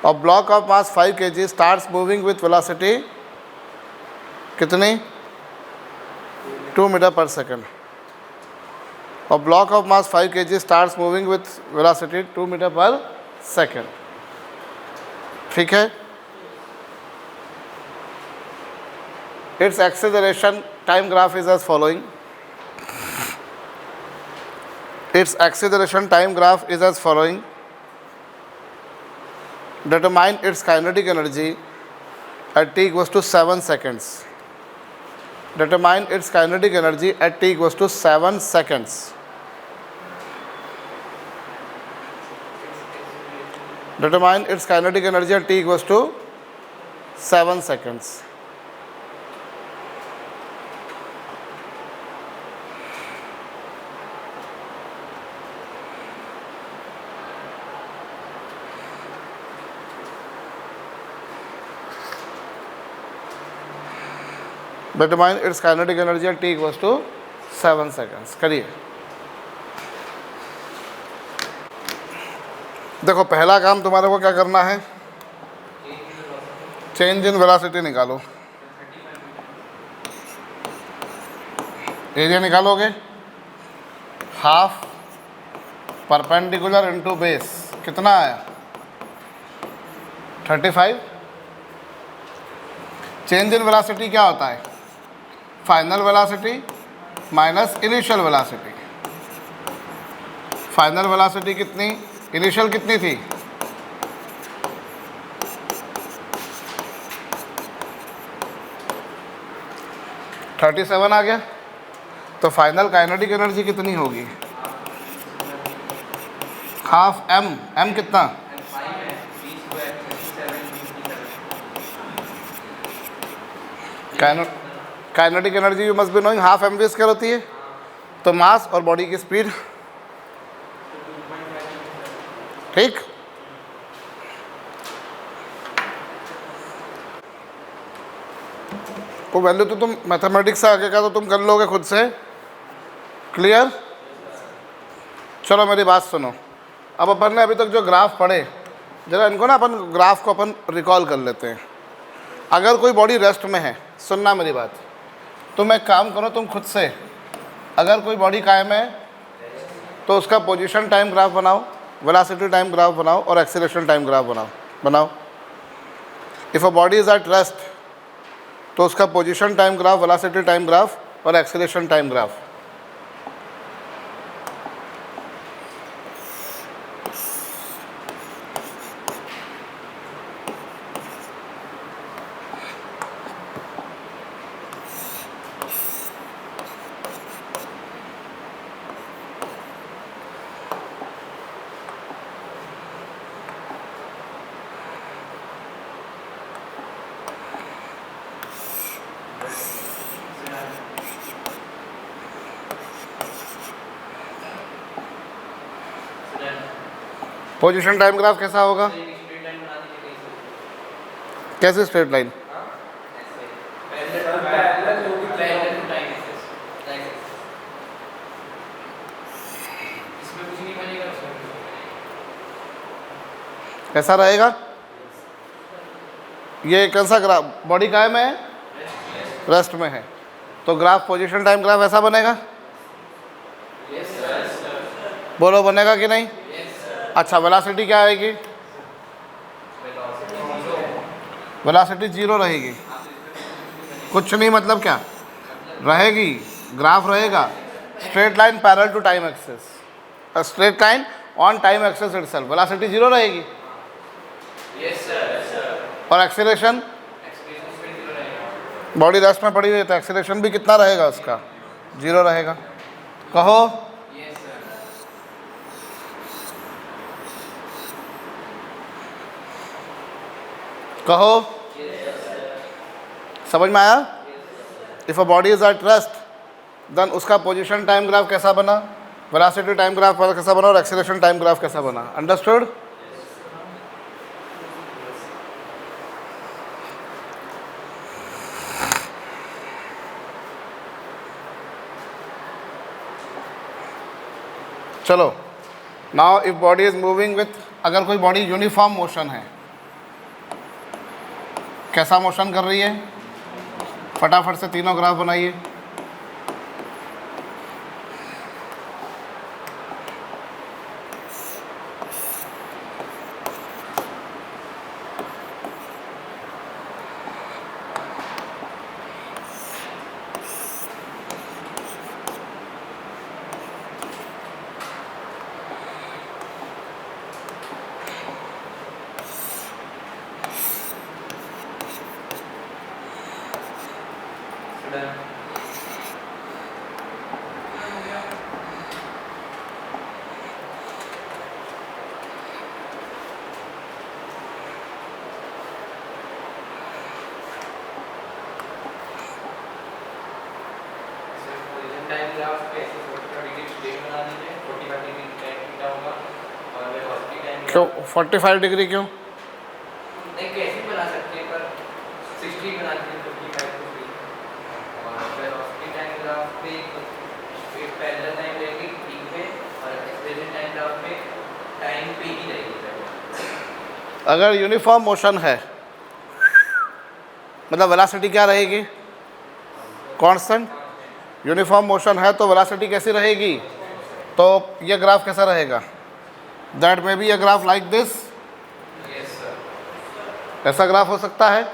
A block of mass 5 kg starts moving with velocity कितनी, 2 meter per second. A block of mass 5 kg starts moving with velocity 2 meter per second. ठीक है। Its acceleration time graph is as following. Its acceleration time graph is as following. Determine its kinetic energy at t equals to 7 seconds. Determine its kinetic energy at t equals to 7 seconds. Determine its kinetic energy at t equals to 7 seconds. Determine its kinetic energy at t equals to 7 seconds. करिए। देखो पहला काम तुम्हारे को क्या करना है, change in velocity निकालो। एरिया निकालोगे, हाफ परपेंडिकुलर इनटू बेस, कितना आया 35। चेंज इन वेलोसिटी क्या होता है? Final velocity minus initial velocity. Final velocity कितनी, इनिशियल कितनी थी? 37 आ गया। तो फाइनल काइनेटिक एनर्जी कितनी होगी? Half M. एम कितना? Kinetic energy you must be knowing, half M V square होती है। तो मास और बॉडी की स्पीड, ठीक। वो वैल्यू तो तुम मैथमेटिक्स से आगे का तो तुम कर लोगे खुद से, क्लियर। चलो मेरी बात सुनो, अब अपन ने अभी तक जो ग्राफ पढ़े, जरा इनको ना अपन ग्राफ को अपन रिकॉल कर लेते हैं। अगर कोई बॉडी रेस्ट में है, सुनना मेरी बात, तुम एक काम करो, तुम खुद से, अगर कोई बॉडी कायम है तो उसका पोजीशन टाइम ग्राफ बनाओ, वेलोसिटी टाइम ग्राफ बनाओ और एक्सीलरेशन टाइम ग्राफ बनाओ। If a body is at rest तो उसका position time graph, velocity time graph और acceleration time graph. Position time graph कैसा होगा? कैसे स्ट्रेट लाइन? कैसा रहेगा? ये कैसा ग्राफ? बॉडी कायम है, रेस्ट में है, तो ग्राफ पोजीशन टाइम ग्राफ ऐसा बनेगा? बोलो बनेगा कि नहीं? अच्छा, वेलोसिटी क्या आएगी? वेलोसिटी 0 रहेगी। कुछ नहीं, मतलब क्या रहेगी? ग्राफ रहेगा straight line parallel to time axis, straight line on time axis itself. Velocity 0 रहेगी। और एक्सीलरेशन, बॉडी रेस्ट में पड़ी हुई है तो एक्सीलरेशन भी कितना रहेगा उसका? 0 रहेगा। कहो। कहो। समझ में आया? If a body is at rest then उसका पोजीशन टाइम ग्राफ कैसा बना, वेलोसिटी टाइम ग्राफ कैसा बना और एक्सीलरेशन टाइम ग्राफ कैसा बना? अंडरस्टूड? चलो, now if body is moving with, अगर कोई बॉडी यूनिफॉर्म मोशन है, कैसा मोशन कर रही है? फटाफट से तीनों ग्राफ बनाइए। क्यों 45 डिग्री क्यों? नहीं, कैसे बना सकते हैं, पर 60 बना दीजिए, 55 को भी। और वेलोसिटी टाइम ग्राफ पे एक पैरेलल टाइम रहेगी ठीक पे, और एक्सीलरेशन टाइम ग्राफ पे टाइम पे ही रहेगी। अगर यूनिफॉर्म मोशन है मतलब वेलोसिटी क्या रहेगी? कांस्टेंट। यूनिफॉर्म मोशन है तो वेलोसिटी कैसी रहेगी? तो ये ग्राफ कैसा रहेगा? That may be a graph like this. ऐसा ग्राफ हो सकता है,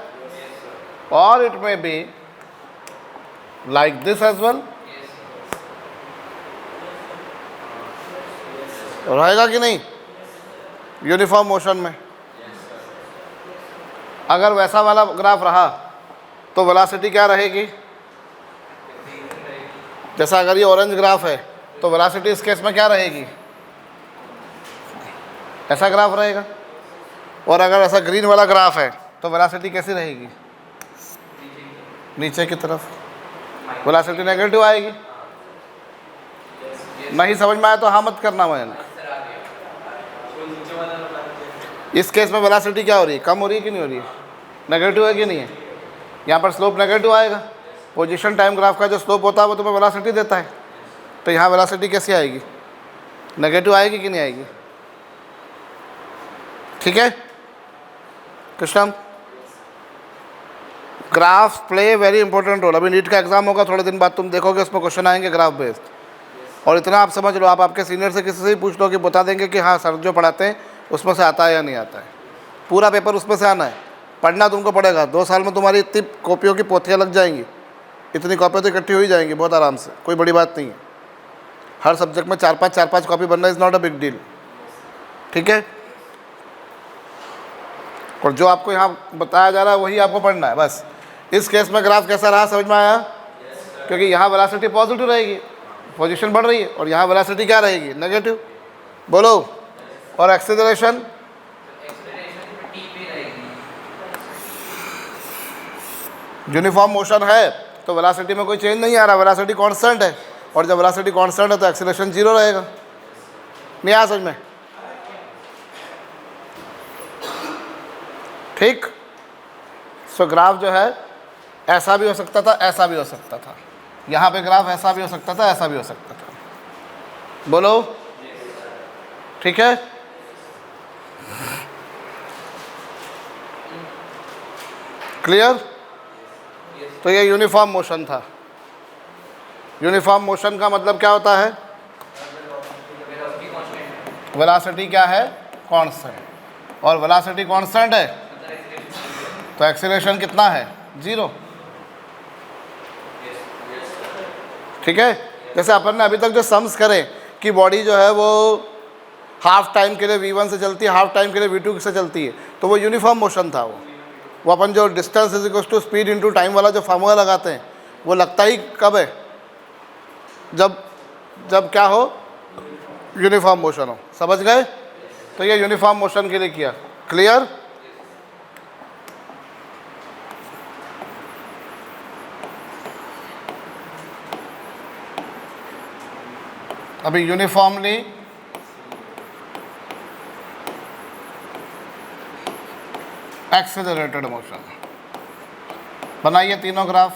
और it may be like this as well, रहेगा कि नहीं यूनिफॉर्म मोशन में। अगर वैसा वाला ग्राफ रहा तो वेलोसिटी क्या रहेगी, जैसा अगर ये ऑरेंज ग्राफ है तो वेलोसिटी इस केस में क्या रहेगी, ऐसा ग्राफ रहेगा। और अगर ऐसा ग्रीन वाला ग्राफ है तो वेलोसिटी कैसी रहेगी, नीचे की तरफ, वेलोसिटी नेगेटिव आएगी। नहीं समझ में आया तो हाँ मत करना मैंने। इस केस में वेलोसिटी क्या हो रही है, कम हो रही है कि नहीं हो रही है, नेगेटिव है कि नहीं है। यहाँ पर स्लोप नेगेटिव आएगा, पोजीशन टाइम ग्राफ का जो स्लोप होता है वो तुम्हें वेलोसिटी देता है, तो यहाँ वेलोसिटी कैसी आएगी, नेगेटिव आएगी कि नहीं आएगी। ठीक है Krishna, graph play very important role. अभी नीट का एग्जाम होगा थोड़े दिन बाद, तुम देखोगे उसमें क्वेश्चन आएंगे ग्राफ बेस्ड। और इतना आप समझ लो, आप आपके सीनियर से किसी से भी पूछ लो कि बता देंगे कि हाँ सर जो पढ़ाते हैं उसमें से आता है या नहीं आता है। पूरा पेपर उसमें से आना है, पढ़ना तुमको पड़ेगा। 2 साल में तुम्हारी इतनी कॉपियों की पोथियाँ लग जाएंगी, इतनी कॉपियाँ तो इकट्ठी हो ही जाएंगी बहुत आराम से, कोई बड़ी बात नहीं है। हर सब्जेक्ट में 4-5 कॉपी बनना is not a big deal. ठीक है, और जो आपको यहाँ बताया जा रहा है वही आपको पढ़ना है बस। इस केस में ग्राफ कैसा रहा, समझ में आया? क्योंकि यहाँ वेलोसिटी पॉजिटिव रहेगी, पोजीशन बढ़ रही है, और यहाँ वेलोसिटी क्या रहेगी, नेगेटिव। बोलो। और एक्सेलरेशन यूनिफॉर्म मोशन है तो वेलोसिटी में कोई चेंज नहीं आ रहा, वेलोसिटी कांस्टेंट है। और जब वेलोसिटी कांस्टेंट है तो एक्सेलरेशन 0 रहेगा। नहीं आया समझ में? ठीक। सो ग्राफ जो है ऐसा भी हो सकता था, ऐसा भी हो सकता था। यहाँ पे ग्राफ ऐसा भी हो सकता था, ऐसा भी हो सकता था। बोलो। ठीक है, क्लियर? तो ये यूनिफॉर्म मोशन था। यूनिफॉर्म मोशन का मतलब क्या होता है, वेलोसिटी क्या है, कांस्टेंट। और वेलोसिटी कांस्टेंट है तो एक्सीलरेशन कितना है, 0। ठीक है, जैसे अपन ने अभी तक जो सम्स करे कि बॉडी जो है वो हाफ टाइम के लिए v1 से चलती है, हाफ टाइम के लिए v2 से चलती है, तो वो यूनिफॉर्म मोशन था। वो अपन जो distance is equal to speed into time वाला जो फार्मूला लगाते हैं वो लगता ही कब है, जब क्या हो, यूनिफॉर्म मोशन हो। समझ गए? तो ये यूनिफॉर्म मोशन के लिए किया। क्लियर? अभी यूनिफॉर्मली एक्सेलरेटेड मोशन बनाइए तीनों ग्राफ।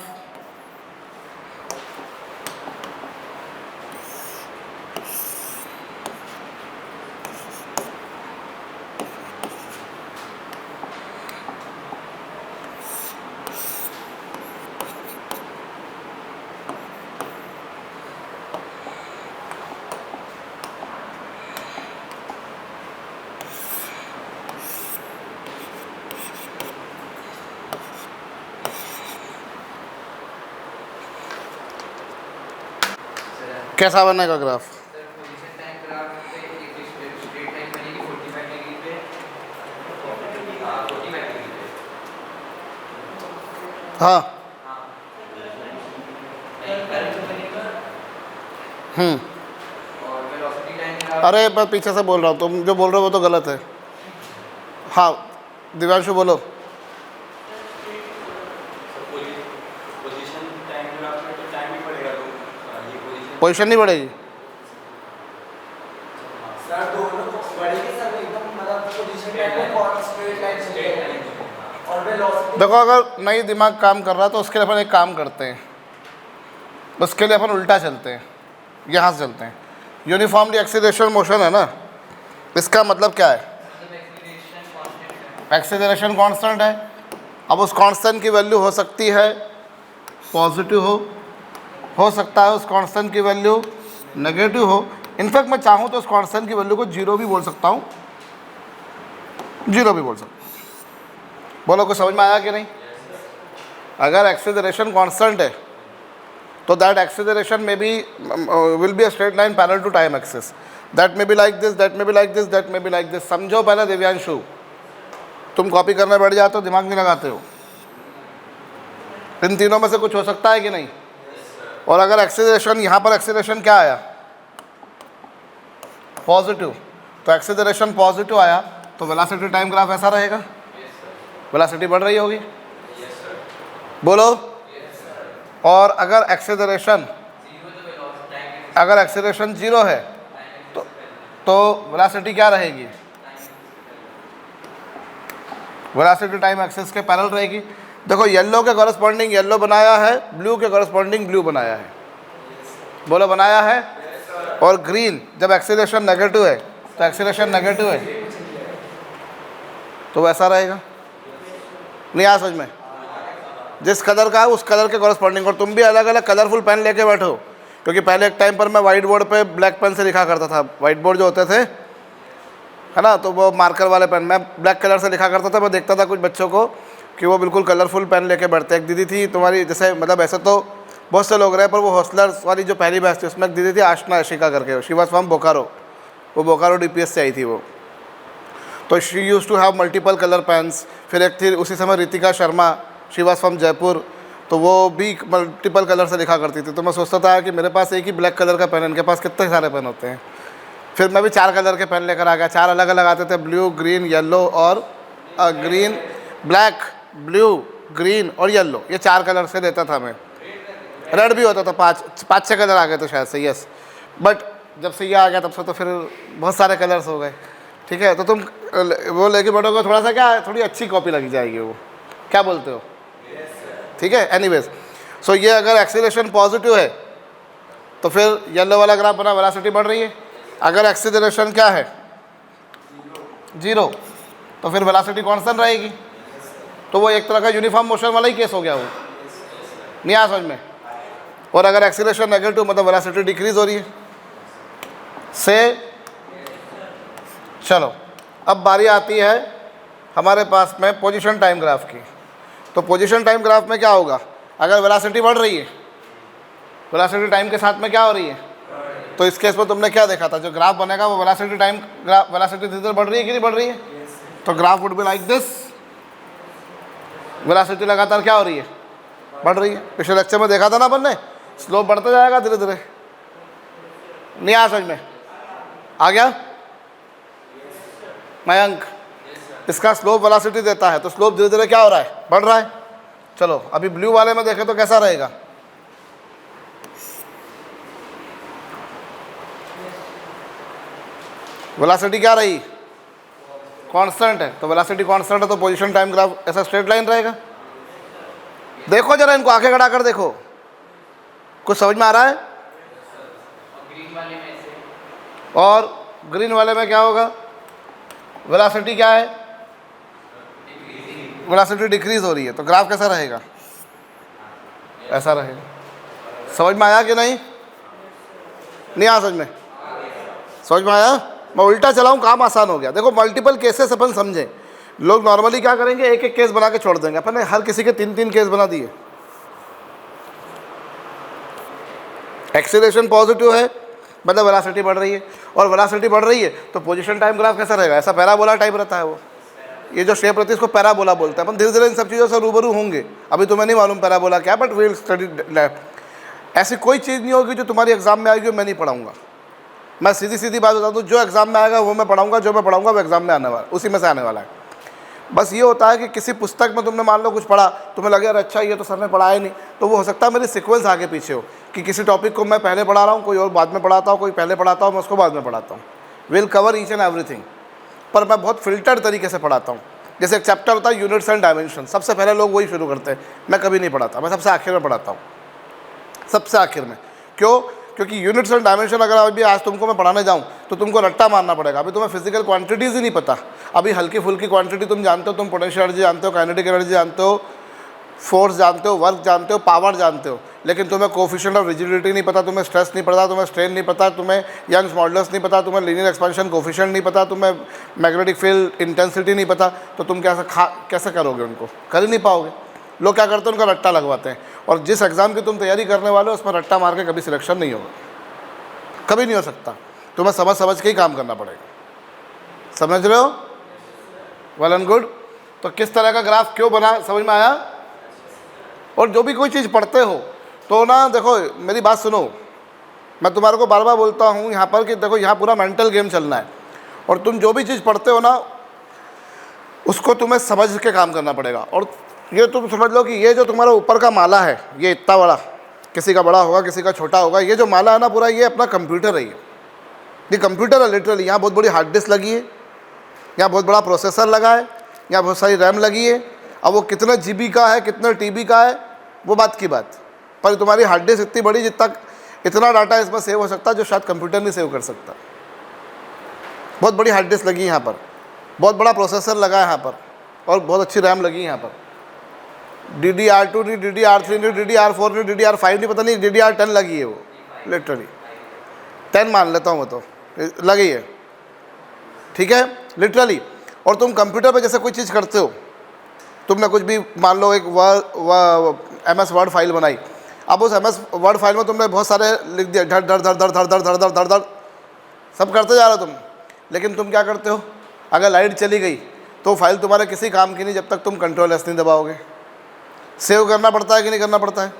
कैसा बनेगा ग्राफ? पोजीशन टाइम ग्राफ पे एक स्ट्रेट लाइन बनेगी 45 डिग्री पे, 45 डिग्री पे। हाँ। करंट बनेगा। और वेलोसिटी टाइम ग्राफ, अरे मैं पीछे से बोल रहा हूँ, तुम जो बोल रहे हो वो तो गलत है। हाँ दिव्यांशु बोलो। पोजीशन नहीं बढ़ेगी, देखो अगर नहीं दिमाग काम कर रहा तो उसके लिए अपन एक काम करते हैं, उसके लिए अपन उल्टा चलते हैं, यहाँ से चलते हैं। यूनिफॉर्मली एक्सीलरेशन मोशन है ना, इसका मतलब क्या है, एक्सीलरेशन कांस्टेंट है। अब उस कांस्टेंट की वैल्यू हो सकती है पॉजिटिव हो सकता है उस कांस्टेंट की वैल्यू नेगेटिव हो। इनफैक्ट मैं चाहूँ तो उस कांस्टेंट की वैल्यू को 0 भी बोल सकता हूँ, 0 भी बोल सकता हूँ। बोलो कुछ समझ में आया कि नहीं? अगर एक्सेलरेशन कांस्टेंट है तो that acceleration may be will be a straight line parallel to time axis, that may be like this, that may be like this, that may be like this. समझो पहले दिव्यांशु, तुम कॉपी करने बैठ जाते हो, दिमाग नहीं लगाते हो। इन तीनों में से कुछ हो सकता है कि नहीं? और अगर एक्सेलरेशन, यहाँ पर एक्सेलरेशन क्या आया? पॉजिटिव, तो एक्सेलरेशन पॉजिटिव आया तो वेलोसिटी टाइम ग्राफ ऐसा रहेगा, वेलोसिटी बढ़ रही होगी, बोलो। और अगर एक्सेलरेशन जीरो है तो वेलोसिटी क्या रहेगी? वेलोसिटी टाइम एक्सिस के पैरेलल रहेगी। देखो येलो के कॉरस्पॉन्डिंग येलो बनाया है, ब्लू के कॉरस्पॉन्डिंग ब्लू बनाया है, बोलो बनाया है। और ग्रीन, जब एक्सेलरेशन नेगेटिव है तो एक्सेलरेशन नेगेटिव है तो वैसा रहेगा। नहीं आ समझ में? जिस कलर का है उस कलर के कॉरस्पॉन्डिंग। और तुम भी अलग अलग कलरफुल पेन लेके बैठो, क्योंकि पहले एक टाइम पर मैं वाइट बोर्ड पे ब्लैक पेन से लिखा करता था। वाइट बोर्ड जो होते थे, है ना, तो वो मार्कर वाले पेन, मैं ब्लैक कलर से लिखा करता था। मैं देखता था कुछ बच्चों को कि वो बिल्कुल कलरफुल पेन लेके बैठते। एक दीदी थी तुम्हारी, जैसे मतलब ऐसे तो बहुत से लोग रहे, पर वो हॉस्टलर्स वाली जो पहली बैच थी उसमें एक दीदी थी आशना शिका करके, शी वाज फ्रॉम बोकारो, वो बोकारो DPS से आई थी वो। तो she use to have multiple colour pens. फिर एक थी उसी समय Ritika Sharma, she was from Jaipur, तो वो भी मल्टीपल कलर से लिखा करती थी। तो मैं सोचता था कि मेरे पास एक ही ब्लैक कलर का पेन है, इनके पास कितने सारे पेन होते हैं। फिर मैं भी 4 कलर के पेन लेकर आ गया, 4 अलग अलग आते थे, ब्लू, ग्रीन, येलो और ग्रीन, ब्लैक, ब्लू, ग्रीन और येलो, ये 4 कलर से लेता था मैं। रेड भी होता था, 5-6 कलर आ गए थे शायद से, यस। बट जब से ये आ गया तब से तो फिर बहुत सारे कलर्स हो गए, ठीक है। तो तुम वो लेके बैठोगे, थोड़ा सा क्या, थोड़ी अच्छी कॉपी लगी जाएगी वो, क्या बोलते हो? ठीक है। एनीवेज, सो ये अगर एक्सीलरेशन पॉजिटिव है तो फिर येलो वाला ग्राफ बना, वेलोसिटी बढ़ रही है। अगर एक्सीलरेशन क्या है? जीरो, तो फिर वेलोसिटी कांस्टेंट रहेगी। तो वो एक तरह का यूनिफॉर्म मोशन वाला ही केस हो गया वो, नहीं आ समझ में? और अगर एक्सीलरेशन नेगेटिव मतलब वेलोसिटी डिक्रीज हो रही है से। चलो अब बारी आती है हमारे पास में पोजीशन टाइम ग्राफ की। तो पोजीशन टाइम ग्राफ में क्या होगा? अगर वेलोसिटी बढ़ रही है, वेलोसिटी टाइम के साथ में क्या हो रही है, तो इस केस में तुमने क्या देखा था, जो ग्राफ बनेगा वो वेलोसिटी टाइम ग्राफ, वेलोसिटी धीरे धीरे बढ़ रही है कि नहीं बढ़ रही है? तो graph would be like this, velocity लगातार क्या हो रही है? बढ़ रही है। पिछले लेक्चर में देखा था ना अपन ने, स्लोप बढ़ता जाएगा धीरे धीरे, नहीं आ समझ में? आ गया मयंक? इसका स्लोप वेलोसिटी देता है, तो स्लोप धीरे धीरे क्या हो रहा है? बढ़ रहा है। चलो अभी ब्लू वाले में देखें तो कैसा रहेगा? वेलोसिटी क्या रही? कांस्टेंट है। तो वेलोसिटी कांस्टेंट है तो पोजीशन टाइम ग्राफ ऐसा स्ट्रेट लाइन रहेगा। देखो जरा, इनको आंखें गड़ा कर देखो, कुछ समझ में आ रहा है? और ग्रीन वाले में क्या होगा? वेलोसिटी क्या है? वेलोसिटी डिक्रीज हो रही है, तो ग्राफ कैसा रहेगा? ऐसा रहेगा। समझ में आया कि नहीं? नहीं आ समझ में? समझ में आया? मैं उल्टा चलाऊं, काम आसान हो गया। देखो मल्टीपल केसेस अपन समझें। लोग नॉर्मली क्या करेंगे, एक एक केस बना के छोड़ देंगे। अपन ने हर किसी के 3-3 केस बना दिए। एक्सीलरेशन पॉजिटिव है मतलब वेलोसिटी बढ़ रही है, और वेलोसिटी बढ़ रही है तो पोजीशन टाइम ग्राफ कैसा रहेगा? ऐसा पैराबोला टाइप रहता है वो। ये जो शेप रहती है इसको पैराबोला बोलते हैं। अपन धीरे धीरे इन सब चीज़ों से रूबरू होंगे। अभी तुम्हें नहीं मालूम पैराबोला क्या, बट वी विल स्टडी। ऐसी कोई चीज़ नहीं होगी जो तुम्हारी एग्जाम में आएगी, मैं नहीं पढ़ाऊँगा। मैं सीधी सीधी बात बता दूँ, जो एग्जाम में आएगा वो मैं पढ़ाऊँगा, जो मैं पढ़ाऊँगा वो एग्जाम में आने वाला, उसी में से आने वाला है। बस ये होता है कि किसी पुस्तक में तुमने मान लो कुछ पढ़ा, तुम्हें लगे यार अच्छा ये तो सर ने पढ़ाया नहीं, तो वो हो सकता है मेरी सीक्वेंस आगे पीछे हो, कि किसी टॉपिक को मैं पहले पढ़ा रहा हूँ, कोई और बाद में पढ़ाता हूँ, कोई पहले पढ़ाता हूँ, मैं उसको बाद में पढ़ाता हूँ। Will cover each and everything, पर मैं बहुत फिल्टर्ड तरीके से पढ़ाता हूँ। जैसे एक चैप्टर होता है यूनिट्स एंड डायमेंशन, सबसे पहले लोग वही शुरू करते हैं, मैं कभी नहीं पढ़ाता, मैं सबसे आखिर में पढ़ाता हूँ, सबसे आखिर में। क्यों? क्योंकि यूनिट्स एंड डायमेंशन अगर अभी आज तुमको मैं पढ़ाने जाऊँ तो तुमको रट्टा मारना पड़ेगा। अभी तुम्हें फिजिकल क्वांटिटीज़ ही नहीं पता। अभी हल्की फुल्की क्वांटिटी तुम जानते हो, तुम पोटेंशियल एनर्जी जानते हो, काइनेटिक एनर्जी जानते हो, फोर्स जानते हो, वर्क जानते हो, पावर जानते हो, लेकिन तुम्हें कोफिशिएंट ऑफ रिजिडिटी नहीं पता, तुम्हें स्ट्रेस नहीं पता, तुम्हें स्ट्रेन नहीं पता, तुम्हें यंग्स मॉडुलस नहीं पता, तुम्हें लीनियर एक्सपेंशन कोफिशिएंट नहीं पता, तुम्हें मैग्नेटिक फील्ड इंटेंसिटी नहीं पता, तो तुम कैसे करोगे उनको? कर ही नहीं पाओगे। लोग क्या करते हैं, उनका रट्टा लगवाते हैं, और जिस एग्ज़ाम की तुम तैयारी करने वाले हो उसमें रट्टा मार के कभी सिलेक्शन नहीं होगा, कभी नहीं हो सकता। तुम्हें समझ समझ के ही काम करना पड़ेगा। समझ रहे हो? Well and good. तो किस तरह का ग्राफ क्यों बना, समझ में आया? और जो भी कोई चीज़ पढ़ते हो तो ना, देखो मेरी बात सुनो, मैं तुम्हारे को बार बार बोलता हूँ यहाँ पर कि देखो यहाँ पूरा मेंटल गेम चलना है, और तुम जो भी चीज़ पढ़ते हो ना उसको तुम्हें समझ के काम करना पड़ेगा। और ये तुम समझ लो कि ये जो तुम्हारा ऊपर का माला है, ये इतना बड़ा, किसी का बड़ा होगा किसी का छोटा होगा, ये जो माला है ना पूरा, ये अपना कंप्यूटर है। ये कंप्यूटर है लिटरली। यहाँ बहुत बड़ी हार्ड डिस्क लगी है, यहाँ बहुत बड़ा प्रोसेसर लगा है, यहाँ बहुत सारी रैम लगी है। अब वो कितने GB का है, कितने TB का है, वो बात की बात, पर तुम्हारी हार्ड डिस्क इतनी बड़ी जितना इतना डाटा इसमें सेव हो सकता है जो शायद कंप्यूटर नहीं सेव कर सकता। बहुत बड़ी हार्ड डिस्क लगी है यहाँ पर, बहुत बड़ा प्रोसेसर लगा है यहाँ पर, और बहुत अच्छी रैम लगी है यहाँ पर। DDR2 नहीं, DDR3 नहीं, DDR4 नहीं, DDR5 नहीं, पता नहीं DDR10 लगी है वो, लिटरली 10 मान लेता हूँ मैं, तो लगी है, ठीक है, लिटरली। और तुम कंप्यूटर पे जैसे कोई चीज़ करते हो, तुमने कुछ भी मान लो एक MS वर्ड फाइल बनाई, अब उस MS वर्ड फाइल में तुमने बहुत सारे लिख दिया, धड़ धड़ धड़ धड़ धड़ धड़ धड़ धड़ धड़ धड़ सब करते जा रहे हो तुम। लेकिन तुम क्या करते हो, अगर लाइट चली गई तो फाइल तुम्हारे किसी काम की नहीं जब तक तुम Ctrl+S नहीं दबाओगे। सेव करना पड़ता है कि नहीं करना पड़ता है?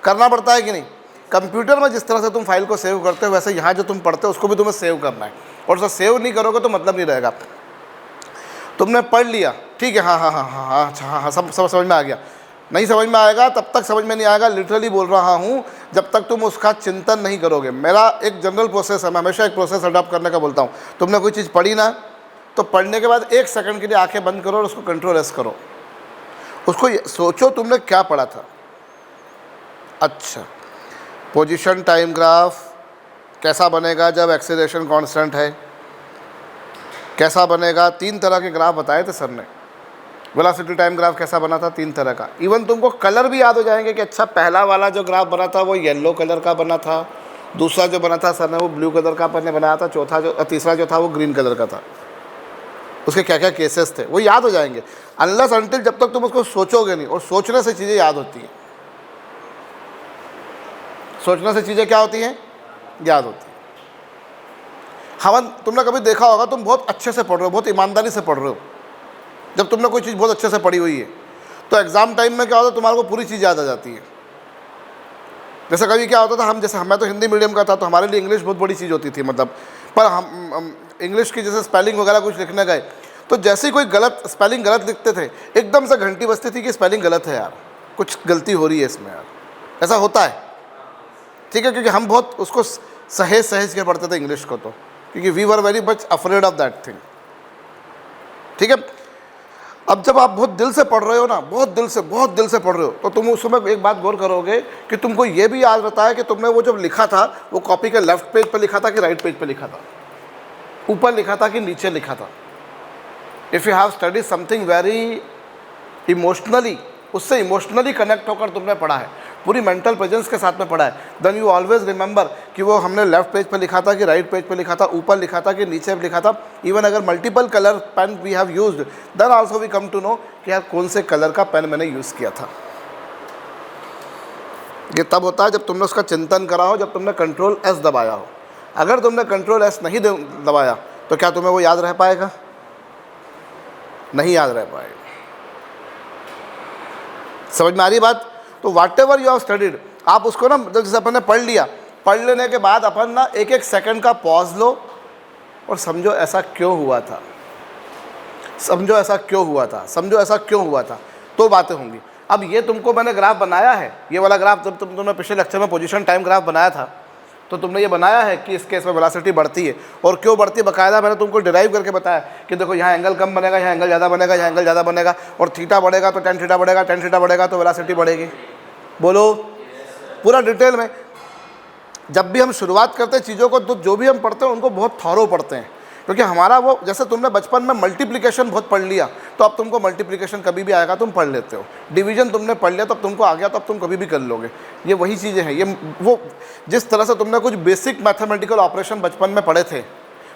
करना पड़ता है कि नहीं? कंप्यूटर में जिस तरह से तुम फाइल को सेव करते हो, वैसे यहाँ जो तुम पढ़ते हो उसको भी तुम्हें सेव करना है, और उसे सेव नहीं करोगे तो मतलब नहीं रहेगा। तुमने पढ़ लिया, ठीक है, हाँ हाँ हाँ हाँ हाँ अच्छा हाँ हाँ सब समझ में आ गया। नहीं समझ में आएगा तब तक समझ में नहीं आएगा, लिटरली बोल रहा हूँ, जब तक तुम उसका चिंतन नहीं करोगे। मेरा एक जनरल प्रोसेस है, मैं हमेशा एक प्रोसेस अडॉप्ट करने का बोलता हूँ। तुमने कोई चीज़ पढ़ी ना, तो पढ़ने के बाद 1 सेकंड के लिए आंखें बंद करो और उसको Ctrl+S करो, उसको सोचो तुमने क्या पढ़ा था। अच्छा, पोजीशन टाइम ग्राफ कैसा बनेगा जब एक्सीलरेशन कांस्टेंट है, कैसा बनेगा? 3 तरह के ग्राफ बताए थे सर ने। वेलोसिटी टाइम ग्राफ कैसा बना था? 3 तरह का। इवन तुमको कलर भी याद हो जाएंगे कि अच्छा पहला वाला जो ग्राफ बना था वो येलो कलर का बना था, दूसरा जो बना था सर ने वो ब्लू कलर का अपने बनाया था, तीसरा जो था वो ग्रीन कलर का था। उसके क्या क्या केसेस थे वो याद हो जाएंगे, अनलेस अनटिल जब तक तुम उसको सोचोगे नहीं। और सोचने से चीज़ें याद होती हैं, सोचने से चीज़ें क्या होती हैं? याद होती हैं। हवन, तुमने कभी देखा होगा, तुम बहुत अच्छे से पढ़ रहे हो, बहुत ईमानदारी से पढ़ रहे हो। जब तुमने कोई चीज़ बहुत अच्छे से पढ़ी हुई है तो एग्ज़ाम टाइम में क्या होता है, तुम्हारे को पूरी चीज़ याद आ जाती है। जैसे कभी क्या होता था, मैं तो हिंदी मीडियम का था, तो हमारे लिए इंग्लिश बहुत बड़ी चीज़ होती थी, मतलब पर हम इंग्लिश की जैसे स्पेलिंग वगैरह कुछ लिखने गए तो जैसे ही कोई गलत स्पेलिंग गलत लिखते थे, एकदम से घंटी बजती थी कि स्पेलिंग गलत है यार, कुछ गलती हो रही है इसमें यार। ऐसा होता है, ठीक है, क्योंकि हम बहुत उसको सहेज के पढ़ते थे इंग्लिश को, तो क्योंकि we were very much afraid of that thing, ठीक है। अब जब आप बहुत दिल से पढ़ रहे हो ना, बहुत दिल से पढ़ रहे हो, तो तुम उस समय एक बात गौर करोगे कि तुमको ये भी याद रहता है कि तुमने वो जब लिखा था वो कॉपी के लेफ्ट पेज पर लिखा था कि राइट पेज पर लिखा था, ऊपर लिखा था कि नीचे लिखा था। If you have study something very emotionally, उससे इमोशनली कनेक्ट होकर तुमने पढ़ा है, पूरी मेंटल प्रेजेंस के साथ में पढ़ा है, देन यू ऑलवेज रिमेंबर कि वो हमने लेफ्ट पेज पे लिखा था कि राइट पेज पे लिखा था, ऊपर लिखा था कि नीचे लिखा था। इवन अगर multiple colour pen we have used, then also we come to know कि यार कौन से कलर का पेन मैंने यूज़ किया था। ये तब होता है जब तुमने उसका चिंतन करा हो, जब तुमने Ctrl+S दबाया हो। अगर तुमने Ctrl+S नहीं दबाया तो क्या तुम्हें वो याद रह पाएगा? नहीं याद रह पाएगा। समझ में आ रही बात? तो वाट एवर यू हैव स्टडीड, आप उसको ना, जैसे अपन ने पढ़ लिया, पढ़ लेने के बाद अपन ना 1-1 सेकंड का पॉज लो और समझो ऐसा क्यों हुआ था, समझो ऐसा क्यों हुआ था, समझो ऐसा क्यों हुआ था, तो बातें होंगी। अब ये तुमको मैंने ग्राफ बनाया है, ये वाला ग्राफ जब तुमने पिछले लेक्चर में पोजीशन टाइम ग्राफ बनाया था, तो तुमने ये बनाया है कि इस केस में वेलोसिटी बढ़ती है, और क्यों बढ़ती है बाकायदा मैंने तुमको डिराइव करके बताया कि देखो यहाँ एंगल कम बनेगा, यहाँ एंगल ज़्यादा बनेगा, यहाँ एंगल ज़्यादा बनेगा, और थीटा बढ़ेगा तो tan थीटा बढ़ेगा, tan थीटा बढ़ेगा तो वेलोसिटी बढ़ेगी। बोलो, पूरा डिटेल में। जब भी हम शुरुआत करते हैं चीज़ों को, तो जो भी हम पढ़ते हैं उनको बहुत थॉरो पढ़ते हैं क्योंकि हमारा वो, जैसे तुमने बचपन में मल्टीप्लिकेशन बहुत पढ़ लिया, तो अब तुमको मल्टीप्लिकेशन कभी भी आएगा तुम पढ़ लेते हो। डिवीजन तुमने पढ़ लिया तो अब तुमको आ गया तो अब तुम कभी भी कर लोगे। ये वही चीज़ें हैं, ये वो जिस तरह से तुमने कुछ बेसिक मैथमेटिकल ऑपरेशन बचपन में पढ़े थे,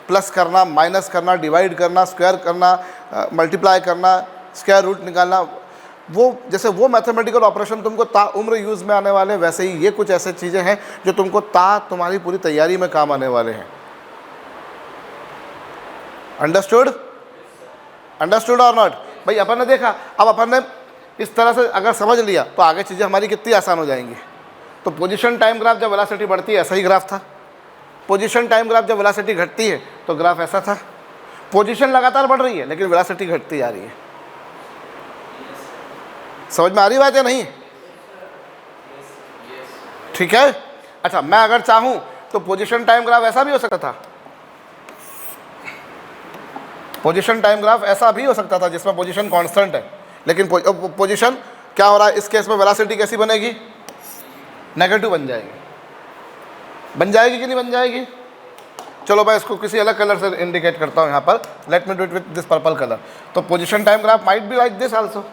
प्लस करना, माइनस करना, डिवाइड करना, स्क्वायर करना, मल्टीप्लाई करना, स्क्वायर रूट निकालना, वो जैसे वो मैथमेटिकल ऑपरेशन तुमको ताउम्र यूज़ में आने वाले हैं, वैसे ही ये कुछ ऐसे चीज़ें हैं जो तुमको तुम्हारी पूरी तैयारी में काम आने वाले हैं। अंडरस्टूड? अंडरस्टूड और नॉट? भाई अपन ने देखा, अब अपन ने इस तरह से अगर समझ लिया तो आगे चीज़ें हमारी कितनी आसान हो जाएंगी। तो पोजीशन टाइम ग्राफ जब वेलोसिटी बढ़ती है ऐसा ही ग्राफ था, पोजीशन टाइम ग्राफ जब वेलोसिटी घटती है तो ग्राफ ऐसा था। पोजीशन लगातार बढ़ रही है लेकिन वेलोसिटी घटती जा रही है। समझ में आ रही बात या नहीं? ठीक है। अच्छा, मैं अगर चाहूं तो पोजीशन टाइम ग्राफ ऐसा भी हो सकता था, पोजीशन टाइम ग्राफ ऐसा भी हो सकता था जिसमें पोजीशन कांस्टेंट है, लेकिन पोजीशन क्या हो रहा है, इस केस में वेलोसिटी कैसी बनेगी? नेगेटिव बन जाएगी। बन जाएगी कि नहीं बन जाएगी? चलो मैं इसको किसी अलग कलर से इंडिकेट करता हूँ यहाँ पर। Let me do it with this purple colour. तो position time graph might be like this also.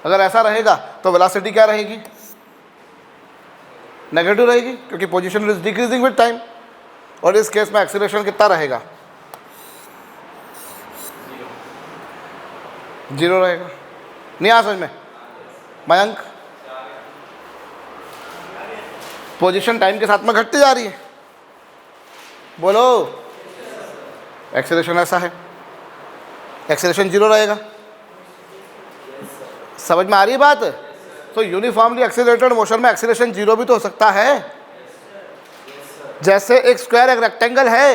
अगर ऐसा रहेगा तो वेलोसिटी क्या रहेगी? नेगेटिव रहेगी, क्योंकि position is decreasing with time. और इस केस में एक्सीलरेशन कितना रहेगा? 0 रहेगा। नहीं आ समझ में मयंक? पोजीशन टाइम के साथ में घटती जा रही है, बोलो। एक्सीलरेशन ऐसा है, एक्सीलरेशन 0 रहेगा। समझ में आ रही है बात? तो यूनिफॉर्मली एक्सीलरेटेड मोशन में एक्सीलरेशन 0 भी तो हो सकता है। जैसे एक स्क्वायर एक रेक्टेंगल है,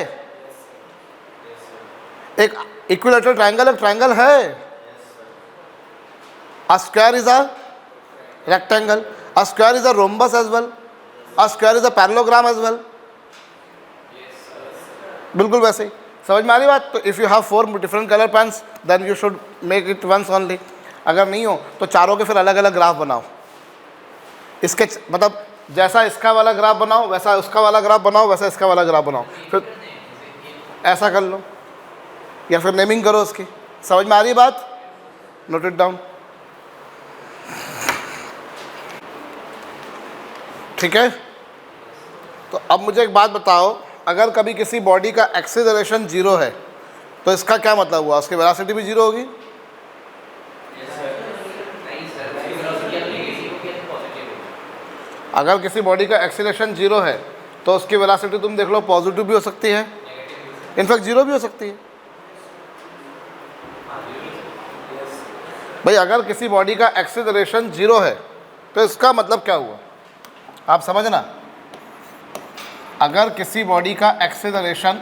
एक इक्विलेटरल ट्रायंगल एक ट्रायंगल है। A square is a rectangle, a square is a rhombus as well, a square is a parallelogram as well. बिल्कुल वैसे ही। समझ में आ रही बात? तो if you have 4 different colour pens then you should make it once only. अगर नहीं हो तो चारों के फिर अलग अलग ग्राफ बनाओ। इसके मतलब जैसा इसका वाला ग्राफ बनाओ वैसा उसका वाला ग्राफ बनाओ, वैसा इसका वाला ग्राफ बनाओ, फिर ऐसा कर लो या फिर नेमिंग करो उसकी। समझ में आ रही बात? Note it down. ठीक है। तो अब मुझे एक बात बताओ, अगर कभी किसी बॉडी का एक्सीलरेशन 0 है तो इसका क्या मतलब हुआ? उसकी वेलोसिटी भी 0 होगी। अगर किसी बॉडी का एक्सीलरेशन 0 है तो उसकी वेलोसिटी तुम देख लो पॉजिटिव भी हो सकती है, इनफैक्ट 0 भी हो सकती है। भाई अगर किसी बॉडी का एक्सीलरेशन 0 है तो इसका मतलब क्या हुआ? आप समझना, अगर किसी बॉडी का एक्सीलरेशन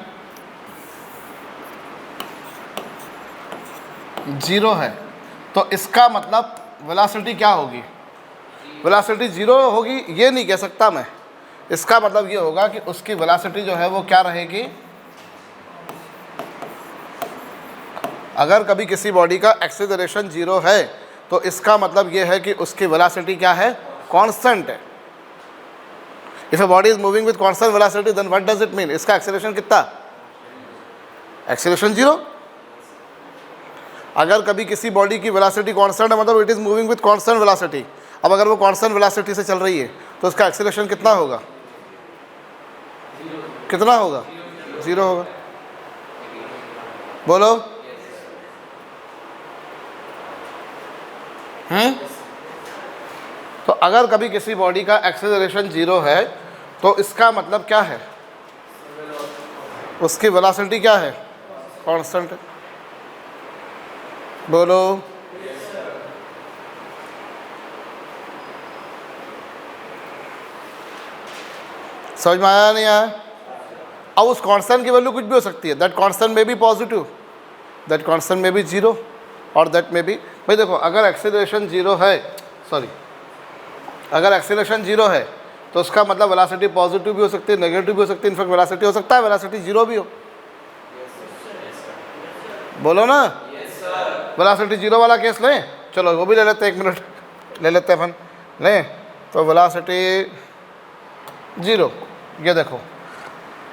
0 है तो इसका मतलब वेलोसिटी क्या होगी? वेलोसिटी 0 होगी ये नहीं कह सकता मैं। इसका मतलब ये होगा कि उसकी वेलोसिटी जो है वो क्या रहेगी? अगर कभी किसी बॉडी का एक्सीलरेशन 0 है तो इसका मतलब ये है कि उसकी वेलोसिटी क्या है? कांस्टेंट है। If a body is moving with constant velocity, then what does it mean? इसका एक्सीलरेशन कितना? एक्सीलरेशन 0। अगर कभी किसी बॉडी की वेलोसिटी कांस्टेंट है मतलब it is moving with constant velocity. अब अगर वो कांस्टेंट वेलोसिटी से चल रही है तो उसका एक्सीलरेशन कितना होगा? कितना होगा? 0 होगा। बोलो। तो अगर कभी किसी बॉडी का एक्सीलरेशन 0 है तो इसका मतलब क्या है? उसकी वेलोसिटी क्या है? कांस्टेंट है। बोलो। समझ में आया नहीं आया? अब उस कांस्टेंट की वैल्यू कुछ भी हो सकती है। दैट कांस्टेंट में बी पॉजिटिव, दैट कांस्टेंट में बी 0 और दैट में भी। भाई देखो, अगर एक्सीलरेशन 0 है, सॉरी, अगर एक्सीलरेशन 0 है तो उसका मतलब वेलोसिटी पॉजिटिव भी हो सकती है, नेगेटिव भी हो सकती है, इनफैक्ट वेलोसिटी हो सकता है वेलोसिटी 0 भी हो। बोलो ना। वेलोसिटी 0 वाला केस लें, चलो वो भी ले लेते हैं, 1 मिनट ले लेते हैं अपन। लें तो वेलोसिटी 0, ये देखो,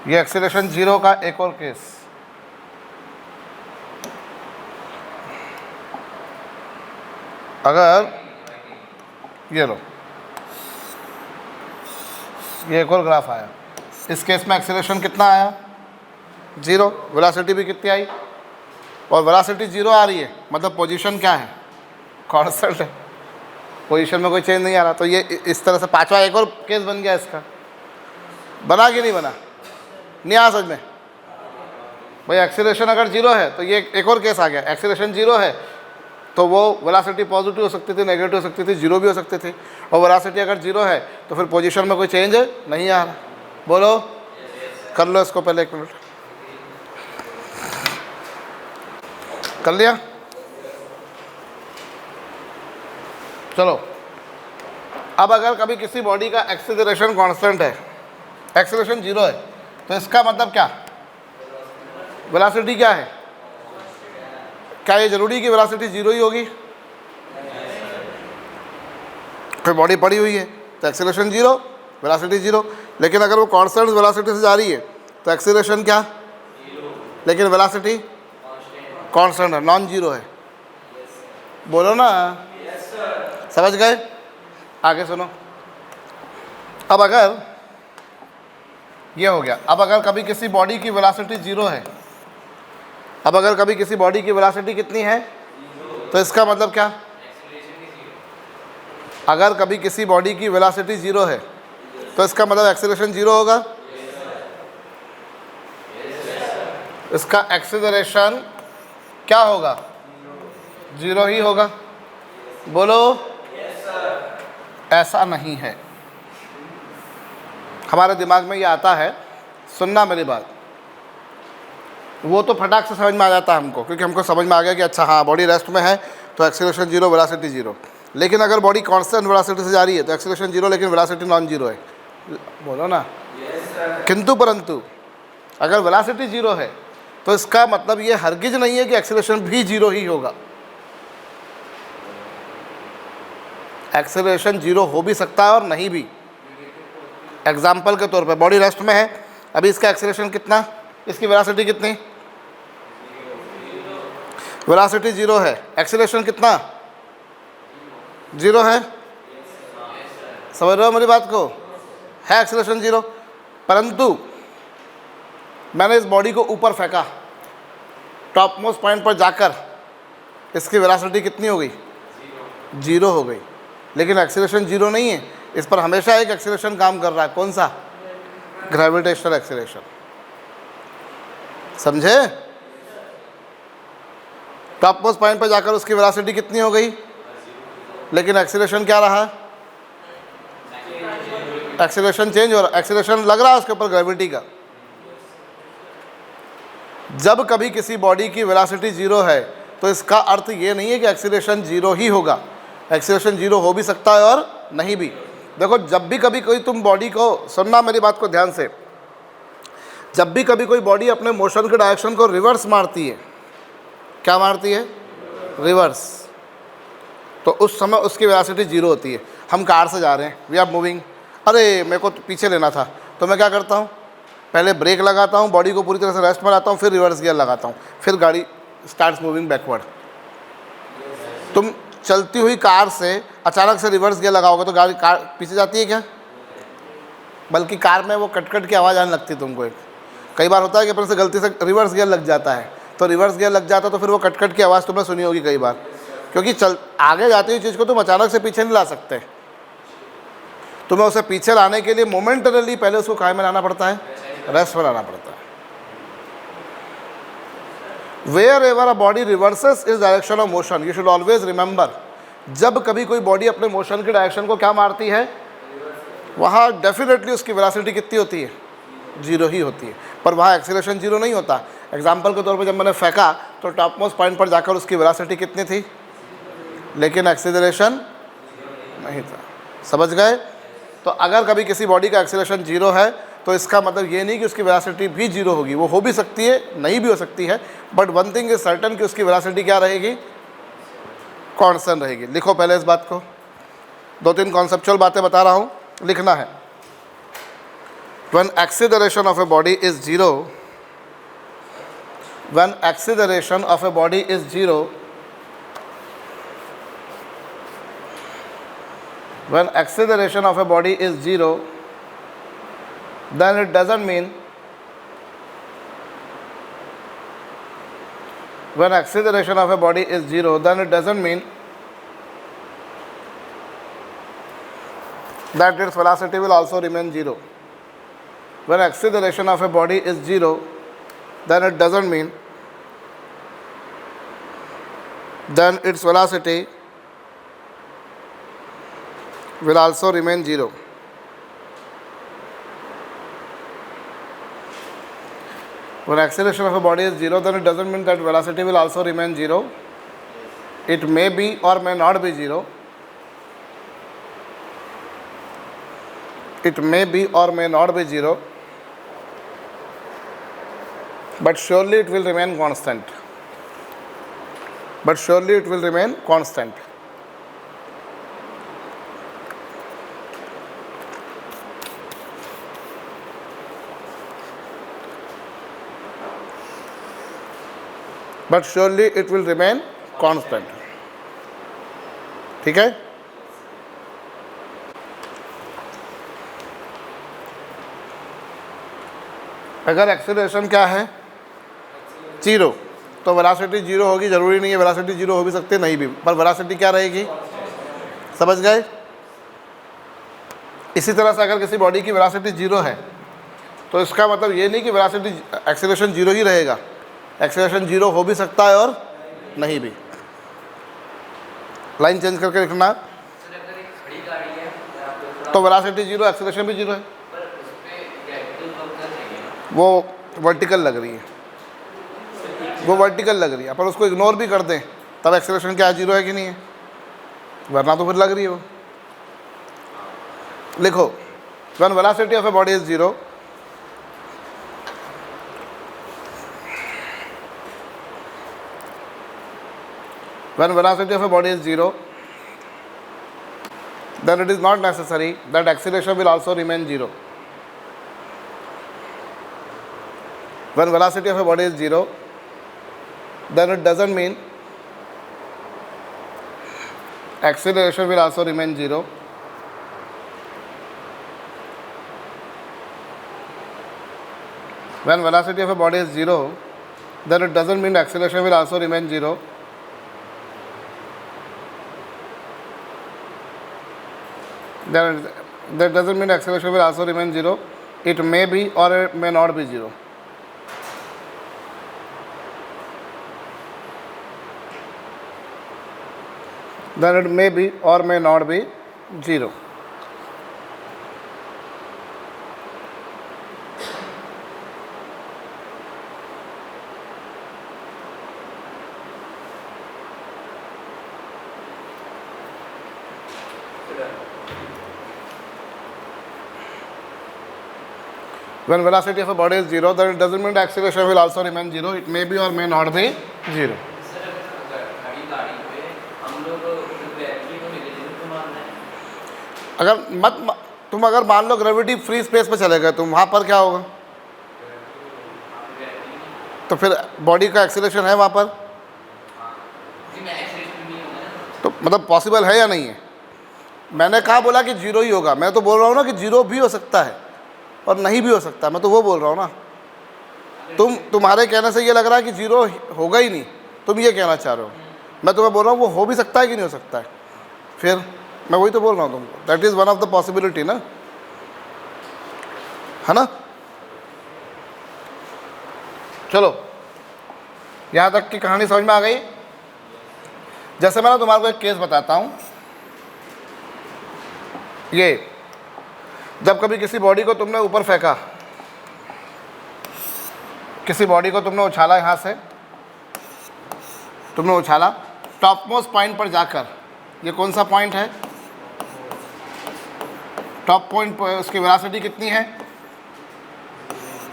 ये एक्सीलरेशन 0 का एक और केस। अगर ये लो, ये एक और ग्राफ आया, इस केस में एक्सीलरेशन कितना आया? 0। वेलोसिटी भी कितनी आई? और वेलोसिटी 0 आ रही है, मतलब पोजीशन क्या है? कांस्टेंट है, पोजीशन में कोई चेंज नहीं आ रहा। तो ये इस तरह से पांचवा एक और केस बन गया इसका। बना कि नहीं बना? नहीं आ समझ में भाई? एक्सीलरेशन अगर 0 है तो ये एक और केस आ गया। एक्सीलरेशन 0 है तो वो वेलोसिटी पॉजिटिव हो सकती थी, नेगेटिव हो सकती थी, 0 भी हो सकती थी। और वेलोसिटी अगर 0 है तो फिर पोजीशन में कोई चेंज नहीं आ रहा। बोलो, कर लो इसको पहले 1 मिनट। कर लिया? चलो, अब अगर कभी किसी बॉडी का एक्सीलरेशन कांस्टेंट है, एक्सीलरेशन 0 है, तो इसका मतलब क्या? वेलोसिटी क्या है? क्या ये जरूरी कि वेलोसिटी 0 ही होगी? फिर बॉडी पड़ी हुई है तो एक्सीलरेशन 0, वेलोसिटी 0। लेकिन अगर वो कांस्टेंट वेलोसिटी से जा रही है तो एक्सीलरेशन क्या? लेकिन वेलोसिटी कांस्टेंट है, नॉन जीरो है। बोलो ना, समझ गए? आगे सुनो। अब अगर ये हो गया, अब अगर कभी किसी बॉडी की वेलोसिटी 0 है, अब अगर कभी किसी बॉडी की वेलोसिटी कितनी है, तो इसका मतलब क्या? अगर कभी किसी बॉडी की वेलोसिटी 0 है तो इसका मतलब एक्सीलरेशन 0 होगा। इसका एक्सीलरेशन क्या होगा? 0 ही होगा। बोलो, ऐसा नहीं है। हमारे दिमाग में ये आता है, सुनना मेरी बात, वो तो फटाक से समझ में आ जाता है हमको, क्योंकि हमको समझ में आ गया कि अच्छा हाँ बॉडी रेस्ट में है तो एक्सीलरेशन 0, वेलोसिटी 0। लेकिन अगर बॉडी कांस्टेंट वेलोसिटी से जा रही है तो एक्सीलरेशन 0 लेकिन वेलोसिटी नॉन जीरो है। बोलो ना। किंतु परंतु अगर वेलोसिटी 0 है तो इसका मतलब ये हरगिज नहीं है कि एक्सीलरेशन भी 0 ही होगा। एक्सीलरेशन 0 हो भी सकता है और नहीं भी। एग्जाम्पल के तौर पे बॉडी रेस्ट में है, अभी इसका एक्सीलरेशन कितना, इसकी वेलोसिटी कितनी? वेलोसिटी 0 है, एक्सीलरेशन कितना? 0 है। समझ रहे हो मेरी बात को? है एक्सीलरेशन 0, परंतु मैंने इस बॉडी को ऊपर फेंका, टॉप मोस्ट पॉइंट पर जाकर इसकी वेलोसिटी कितनी हो गई? 0 हो गई। लेकिन एक्सीलरेशन 0 नहीं है, इस पर हमेशा एक एक्सीलरेशन काम कर रहा है। कौन सा? Gravitational acceleration. समझे? टॉप मोस्ट पॉइंट पर जाकर उसकी वेलोसिटी कितनी हो गई, लेकिन एक्सीलरेशन क्या रहा? एक्सीलरेशन चेंज हो रहा, एक्सीलरेशन लग रहा है उसके ऊपर ग्रेविटी का। जब कभी किसी बॉडी की वेलोसिटी 0 है तो इसका अर्थ ये नहीं है कि एक्सीलरेशन 0 ही होगा। एक्सीलरेशन 0 हो भी सकता है और नहीं भी। देखो, जब भी कभी कोई तुम बॉडी को, सुनना मेरी बात को ध्यान से, जब भी कभी कोई बॉडी अपने मोशन के डायरेक्शन को रिवर्स मारती है, क्या मारती है? रिवर्स, तो उस समय उसकी वेलोसिटी 0 होती है। हम कार से जा रहे हैं, वी आर मूविंग, अरे मेरे को पीछे लेना था, तो मैं क्या करता हूँ, पहले ब्रेक लगाता हूँ, बॉडी को पूरी तरह से रेस्ट में लाता हूँ, फिर रिवर्स गियर लगाता हूँ, फिर गाड़ी स्टार्ट्स मूविंग बैकवर्ड। तुम चलती हुई कार से अचानक से रिवर्स गियर लगाओगे तो गाड़ी, कार पीछे जाती है क्या? बल्कि कार में वो कट की आवाज़ आने लगती है तुमको। एक कई बार होता है कि अपन से गलती से रिवर्स गियर लग जाता है, तो रिवर्स गियर लग जाता है तो फिर वो कट की आवाज़ तुमने सुनी होगी कई बार, क्योंकि चल आगे जाती हुई चीज़ को तुम अचानक से पीछे नहीं ला सकते। तुम्हें उसे पीछे लाने के लिए मोमेंटरली पहले उसको कहाँ में लाना पड़ता है? रेस्ट में लाना पड़ता है। Wherever a body reverses its direction of motion, you should always remember, जब कभी कोई बॉडी अपने मोशन के डायरेक्शन को क्या मारती है, वहाँ डेफिनेटली उसकी वेलोसिटी कितनी होती है? 0 ही होती है। पर वहाँ एक्सीलरेशन 0 नहीं होता। एग्जाम्पल के तौर पे जब मैंने फेंका तो टॉप मोस्ट पॉइंट पर जाकर उसकी वेलोसिटी कितनी थी, लेकिन एक्सीलरेशन नहीं था। समझ गए? तो अगर कभी किसी बॉडी का एक्सीलरेशन 0 है तो इसका मतलब ये नहीं कि उसकी वेलोसिटी भी 0 होगी। वो हो भी सकती है, नहीं भी हो सकती है, but one thing is certain कि उसकी वेलोसिटी क्या रहेगी? कांस्टेंट रहेगी। लिखो पहले इस बात को, 2-3 कॉन्सेप्चुअल बातें बता रहा हूँ, लिखना है। When acceleration of a body is 0, when acceleration of a body is 0, When acceleration of a body is 0, then it doesn't mean when acceleration of a body is 0, then it doesn't mean that its velocity will also remain 0. When acceleration of a body is 0, then it doesn't mean then its velocity will also remain 0. When acceleration of a body is 0, then it doesn't mean that velocity will also remain 0. It may be or may not be 0. It may be or may not be 0. But surely it will remain constant. But surely it will remain constant. But surely it will remain constant. ठीक है? अगर acceleration क्या है 0, तो velocity 0 होगी। ज़रूरी नहीं है वेलोसिटी 0 हो भी सकती है, नहीं भी, पर वेलोसिटी क्या रहेगी? समझ गए? इसी तरह से अगर किसी बॉडी की वेलोसिटी 0 है तो इसका मतलब ये नहीं कि वेलोसिटी एक्सीलरेशन 0 ही रहेगा। एक्सीलरेशन 0 हो भी सकता है और नहीं भी। लाइन चेंज करके लिखना। सर अगर एक खड़ी गाड़ी है तो वेलोसिटी 0, एक्सीलरेशन भी 0 है। पर उस पे ग्रेविटी वर्क नहीं है, वो वर्टिकल लग रही है, वो वर्टिकल लग रही है, पर उसको इग्नोर भी कर दें तब एक्सीलरेशन क्या 0 है कि नहीं है? वरना तो फिर लग रही है वो। लिखो, when velocity of a body is 0, when velocity of a body is 0, then it is not necessary that acceleration will also remain 0. When velocity of a body is 0, then it doesn't mean acceleration will also remain 0. When velocity of a body is 0, then it doesn't mean acceleration will also remain 0. That doesn't mean acceleration will also remain 0. It may be or it may not be 0. Then it may be or may not be 0. When velocity of a body is 0, then it doesn't mean the acceleration will also remain 0. It may be or may not be 0. Sir अगर खड़ी गाड़ी पे हम लोग gravity को negative क्यों मान रहे हैं? अगर तुम अगर मान लो ग्रेविटी फ्री स्पेस में चले गए तुम, वहाँ पर क्या होगा? तो फिर बॉडी का एक्सीलरेशन है वहाँ पर, तो मतलब पॉसिबल है या नहीं है? मैंने कहा बोला कि 0 ही होगा, मैं तो बोल रहा हूँ ना कि 0 भी हो सकता है और नहीं भी हो सकता, मैं तो वो बोल रहा हूँ ना। तुम्हारे कहने से ये लग रहा है कि 0 होगा ही नहीं, तुम ये कहना चाह रहे हो। मैं तुम्हें बोल रहा हूँ वो हो भी सकता है कि नहीं हो सकता है, फिर मैं वही तो बोल रहा हूँ तुमको। That is one of the possibility ना, है ना? चलो, यहाँ तक की कहानी समझ में आ गई। जैसे मैं ना तुम्हारे को एक केस बताता हूँ। ये जब कभी किसी बॉडी को तुमने ऊपर फेंका, किसी बॉडी को तुमने उछाला, यहाँ से तुमने उछाला टॉप मोस्ट पॉइंट पर जाकर, ये कौन सा पॉइंट है? टॉप पॉइंट पर उसकी वेलोसिटी कितनी है,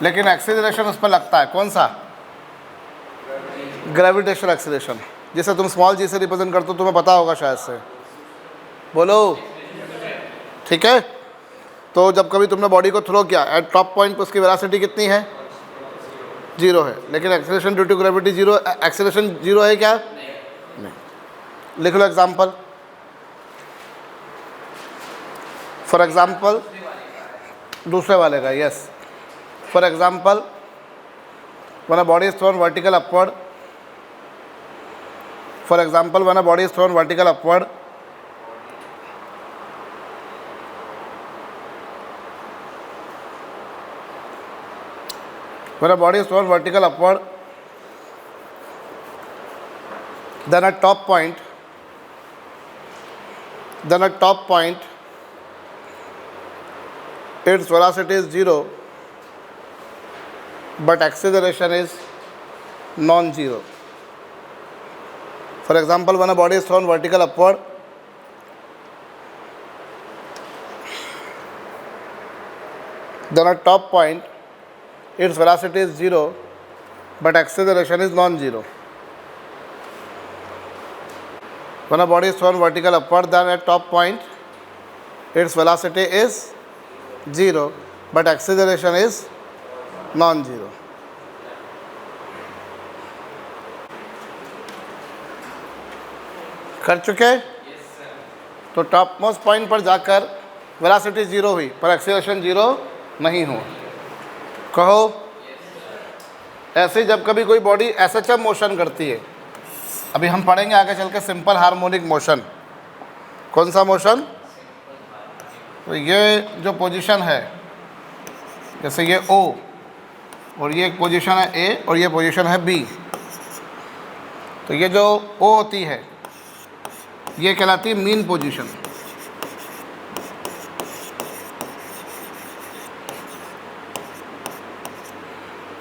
लेकिन एक्सीलरेशन उस पर लगता है, कौन सा? ग्रेविटेशनल एक्सीलरेशन, जिसे तुम स्मॉल जी से रिप्रेजेंट करते हो, तुम्हें पता होगा शायद से। बोलो, ठीक है? तो जब कभी तुमने बॉडी को थ्रो किया, एट टॉप पॉइंट पर उसकी वेलोसिटी कितनी है? 0 है, लेकिन acceleration due to gravity 0, acceleration 0 है क्या? नहीं। लिख लो एग्जाम्पल। फॉर एग्जाम्पल दूसरे वाले का, yes. For example when a body is thrown vertical upward, for example when a body is thrown vertical upward, when a body is thrown vertical upward, then at top point its velocity is 0 but acceleration is non-zero. For example, when a body is thrown vertical upward, then at top point its velocity is 0 but acceleration is non-zero. When a body is thrown vertical upward, then at top point its velocity is 0 but acceleration is non-zero. कर चुके? तो top most point पर जाकर velocity 0 हुई पर acceleration 0 नहीं हुआ. कहो. ऐसे जब कभी कोई बॉडी एसएचएम मोशन करती है, अभी हम पढ़ेंगे आगे चल के सिंपल हार्मोनिक मोशन. कौन सा मोशन? तो ये जो पोजीशन है, जैसे ये O और ये एक पोजीशन है A और ये पोजीशन है B, तो ये जो O होती है ये कहलाती है मीन पोजीशन.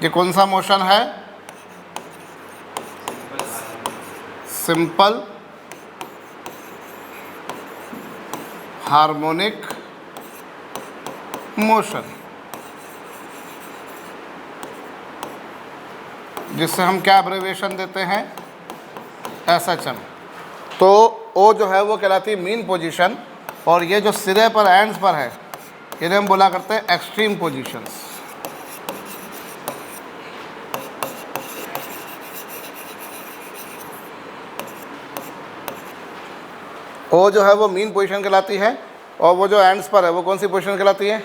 ये कौन सा मोशन है? सिंपल हार्मोनिक मोशन, जिससे हम क्या एब्रिविएशन देते हैं? एसएचएम. तो ओ जो है वो कहलाती है मीन पोजीशन और ये जो सिरे पर एंड्स पर है इन्हें हम बोला करते हैं एक्सट्रीम पोजीशंस. ओ जो है वो मीन पोजीशन कहलाती है और वो जो एंड्स पर है वो कौन सी पोजीशन कहलाती है?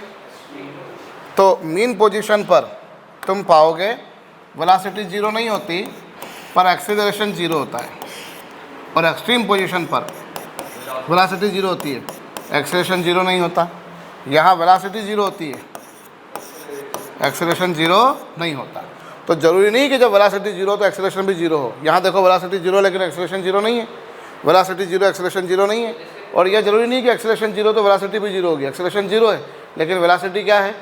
तो मीन पोजीशन पर तुम पाओगे वेलोसिटी 0 नहीं होती पर एक्सीलरेशन 0 होता है, और एक्सट्रीम पोजीशन पर वेलोसिटी 0 होती है, एक्सीलरेशन 0 नहीं होता. यहाँ वेलोसिटी 0 होती है, एक्सीलरेशन 0 नहीं होता. तो ज़रूरी नहीं कि जब वेलोसिटी 0 तो एक्सीलरेशन भी 0 हो. यहाँ देखो वेलोसिटी 0 लेकिन एक्सीलरेशन 0 नहीं है, वेलोसिटी 0 एक्सीलरेशन 0 नहीं है. और यह ज़रूरी नहीं कि एक्सीलरेशन 0 तो वेलोसिटी भी 0 होगी. एक्सीलरेशन 0 है लेकिन वेलोसिटी क्या है?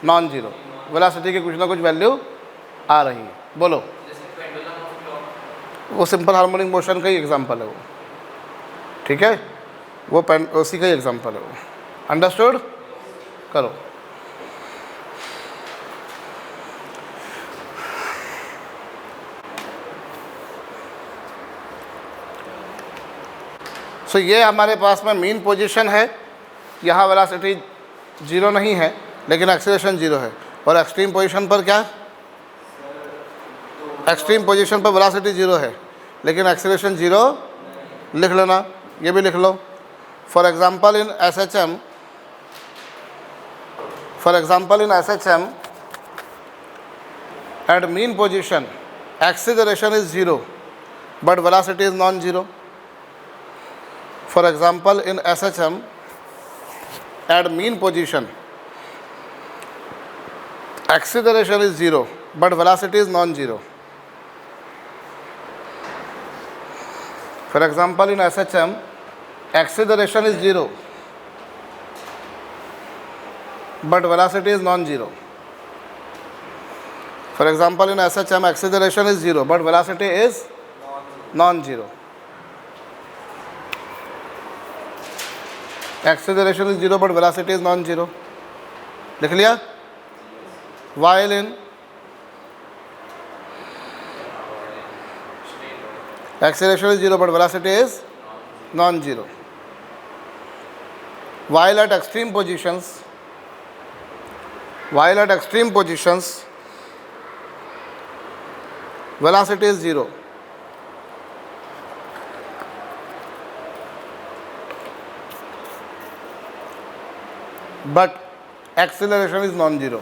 Non zero. वेलोसिटी की कुछ ना कुछ वैल्यू आ रही है. बोलो. वो सिंपल हार्मोनिक मोशन का ही एग्जांपल है वो. ठीक है, वो उसी का ही एग्जांपल है वो. अंडरस्टूड? करो. सो ये हमारे पास में मीन पोजीशन है. यहाँ वेलोसिटी 0 नहीं है लेकिन एक्सीलरेशन 0 है. और एक्सट्रीम पोजीशन पर क्या? एक्सट्रीम पोजीशन पर वेलोसिटी 0 है लेकिन एक्सीलरेशन 0. लिख लेना, ये भी लिख लो. For example in SHM at mean position acceleration is 0 but velocity is non zero. For example, in SHM, at mean position, acceleration is 0, but velocity is non-zero. For example, in SHM, acceleration is 0, but velocity is non-zero. For example, in SHM, acceleration is 0, but velocity is non-zero. Acceleration is 0 but velocity is non-zero. लिख लिया? While in acceleration is 0 but velocity is non-zero. While at extreme positions, velocity is 0. But acceleration is non zero.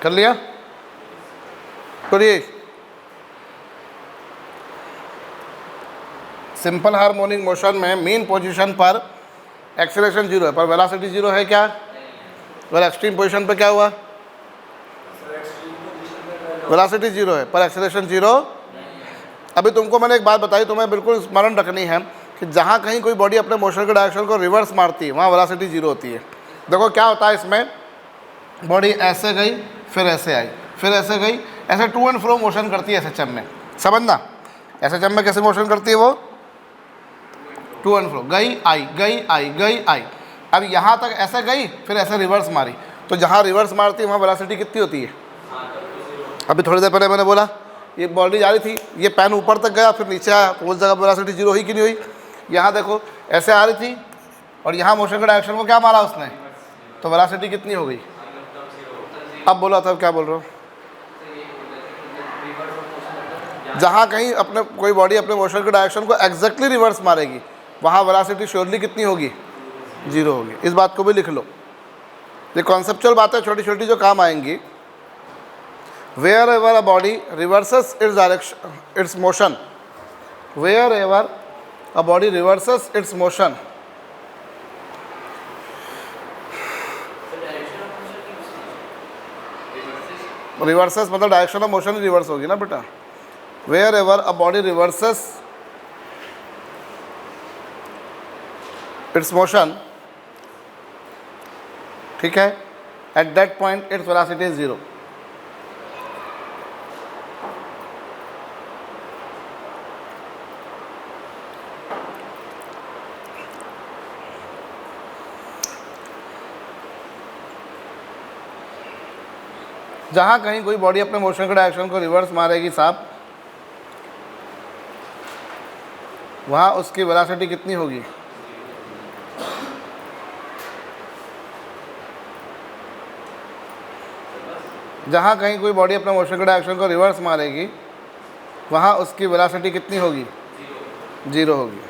कर लिया? करिए। Simple harmonic motion में mean position पर acceleration zero है पर velocity zero है क्या? और एक्सट्रीम पोजीशन पे क्या हुआ? वेलोसिटी जीरो है पर एक्सीलरेशन जीरो। अभी तुमको मैंने एक बात बताई, तुम्हें बिल्कुल स्मरण रखनी है कि जहाँ कहीं कोई बॉडी अपने मोशन के डायरेक्शन को रिवर्स मारती है वहाँ वेलोसिटी जीरो होती है। देखो क्या होता है इसमें, बॉडी ऐसे गई फिर ऐसे आई फिर ऐसे गई, ऐसे टू एंड फ्रो मोशन करती है एसएचएम में, समझना। एसएचएम में कैसे मोशन करती है वो? टू एंड फ्रो, गई आई गई आई गई आई। अब यहाँ तक ऐसे गई फिर ऐसे रिवर्स मारी, तो जहाँ रिवर्स मारती है वहाँ वेलोसिटी कितनी होती है? अभी थोड़ी देर पहले मैंने बोला ये बॉडी जा रही थी, ये पैन ऊपर तक गया फिर नीचे आया, तो उस जगह वेलोसिटी जीरो हुई कि नहीं हुई? यहाँ देखो ऐसे आ रही थी और यहाँ मोशन के डायरेक्शन को क्या मारा उसने, तो वेलोसिटी कितनी हो गई? अब बोला तब क्या बोल रहा हूँ? जहाँ कहीं अपने कोई बॉडी अपने मोशन के डायरेक्शन को एग्जैक्टली रिवर्स मारेगी वहाँ वेलोसिटी श्योरली कितनी होगी? जीरो होगी। इस बात को भी लिख लो, ये कॉन्सेप्चुअल बातें छोटी छोटी जो काम आएंगी। Wherever a body reverses its direction its motion, wherever a body reverses its motion, reverses मतलब डायरेक्शन ऑफ मोशन रिवर्स होगी ना बेटा। Wherever a body reverses its motion, ठीक है, at that point its velocity is zero. जहाँ कहीं कोई body अपने मोशन के डायरेक्शन को रिवर्स मारेगी साहब, वहाँ उसकी वेलोसिटी कितनी होगी? जहाँ कहीं कोई बॉडी अपने मोशन के डायरेक्शन को रिवर्स मारेगी वहाँ उसकी वेलोसिटी कितनी होगी? जीरो होगी।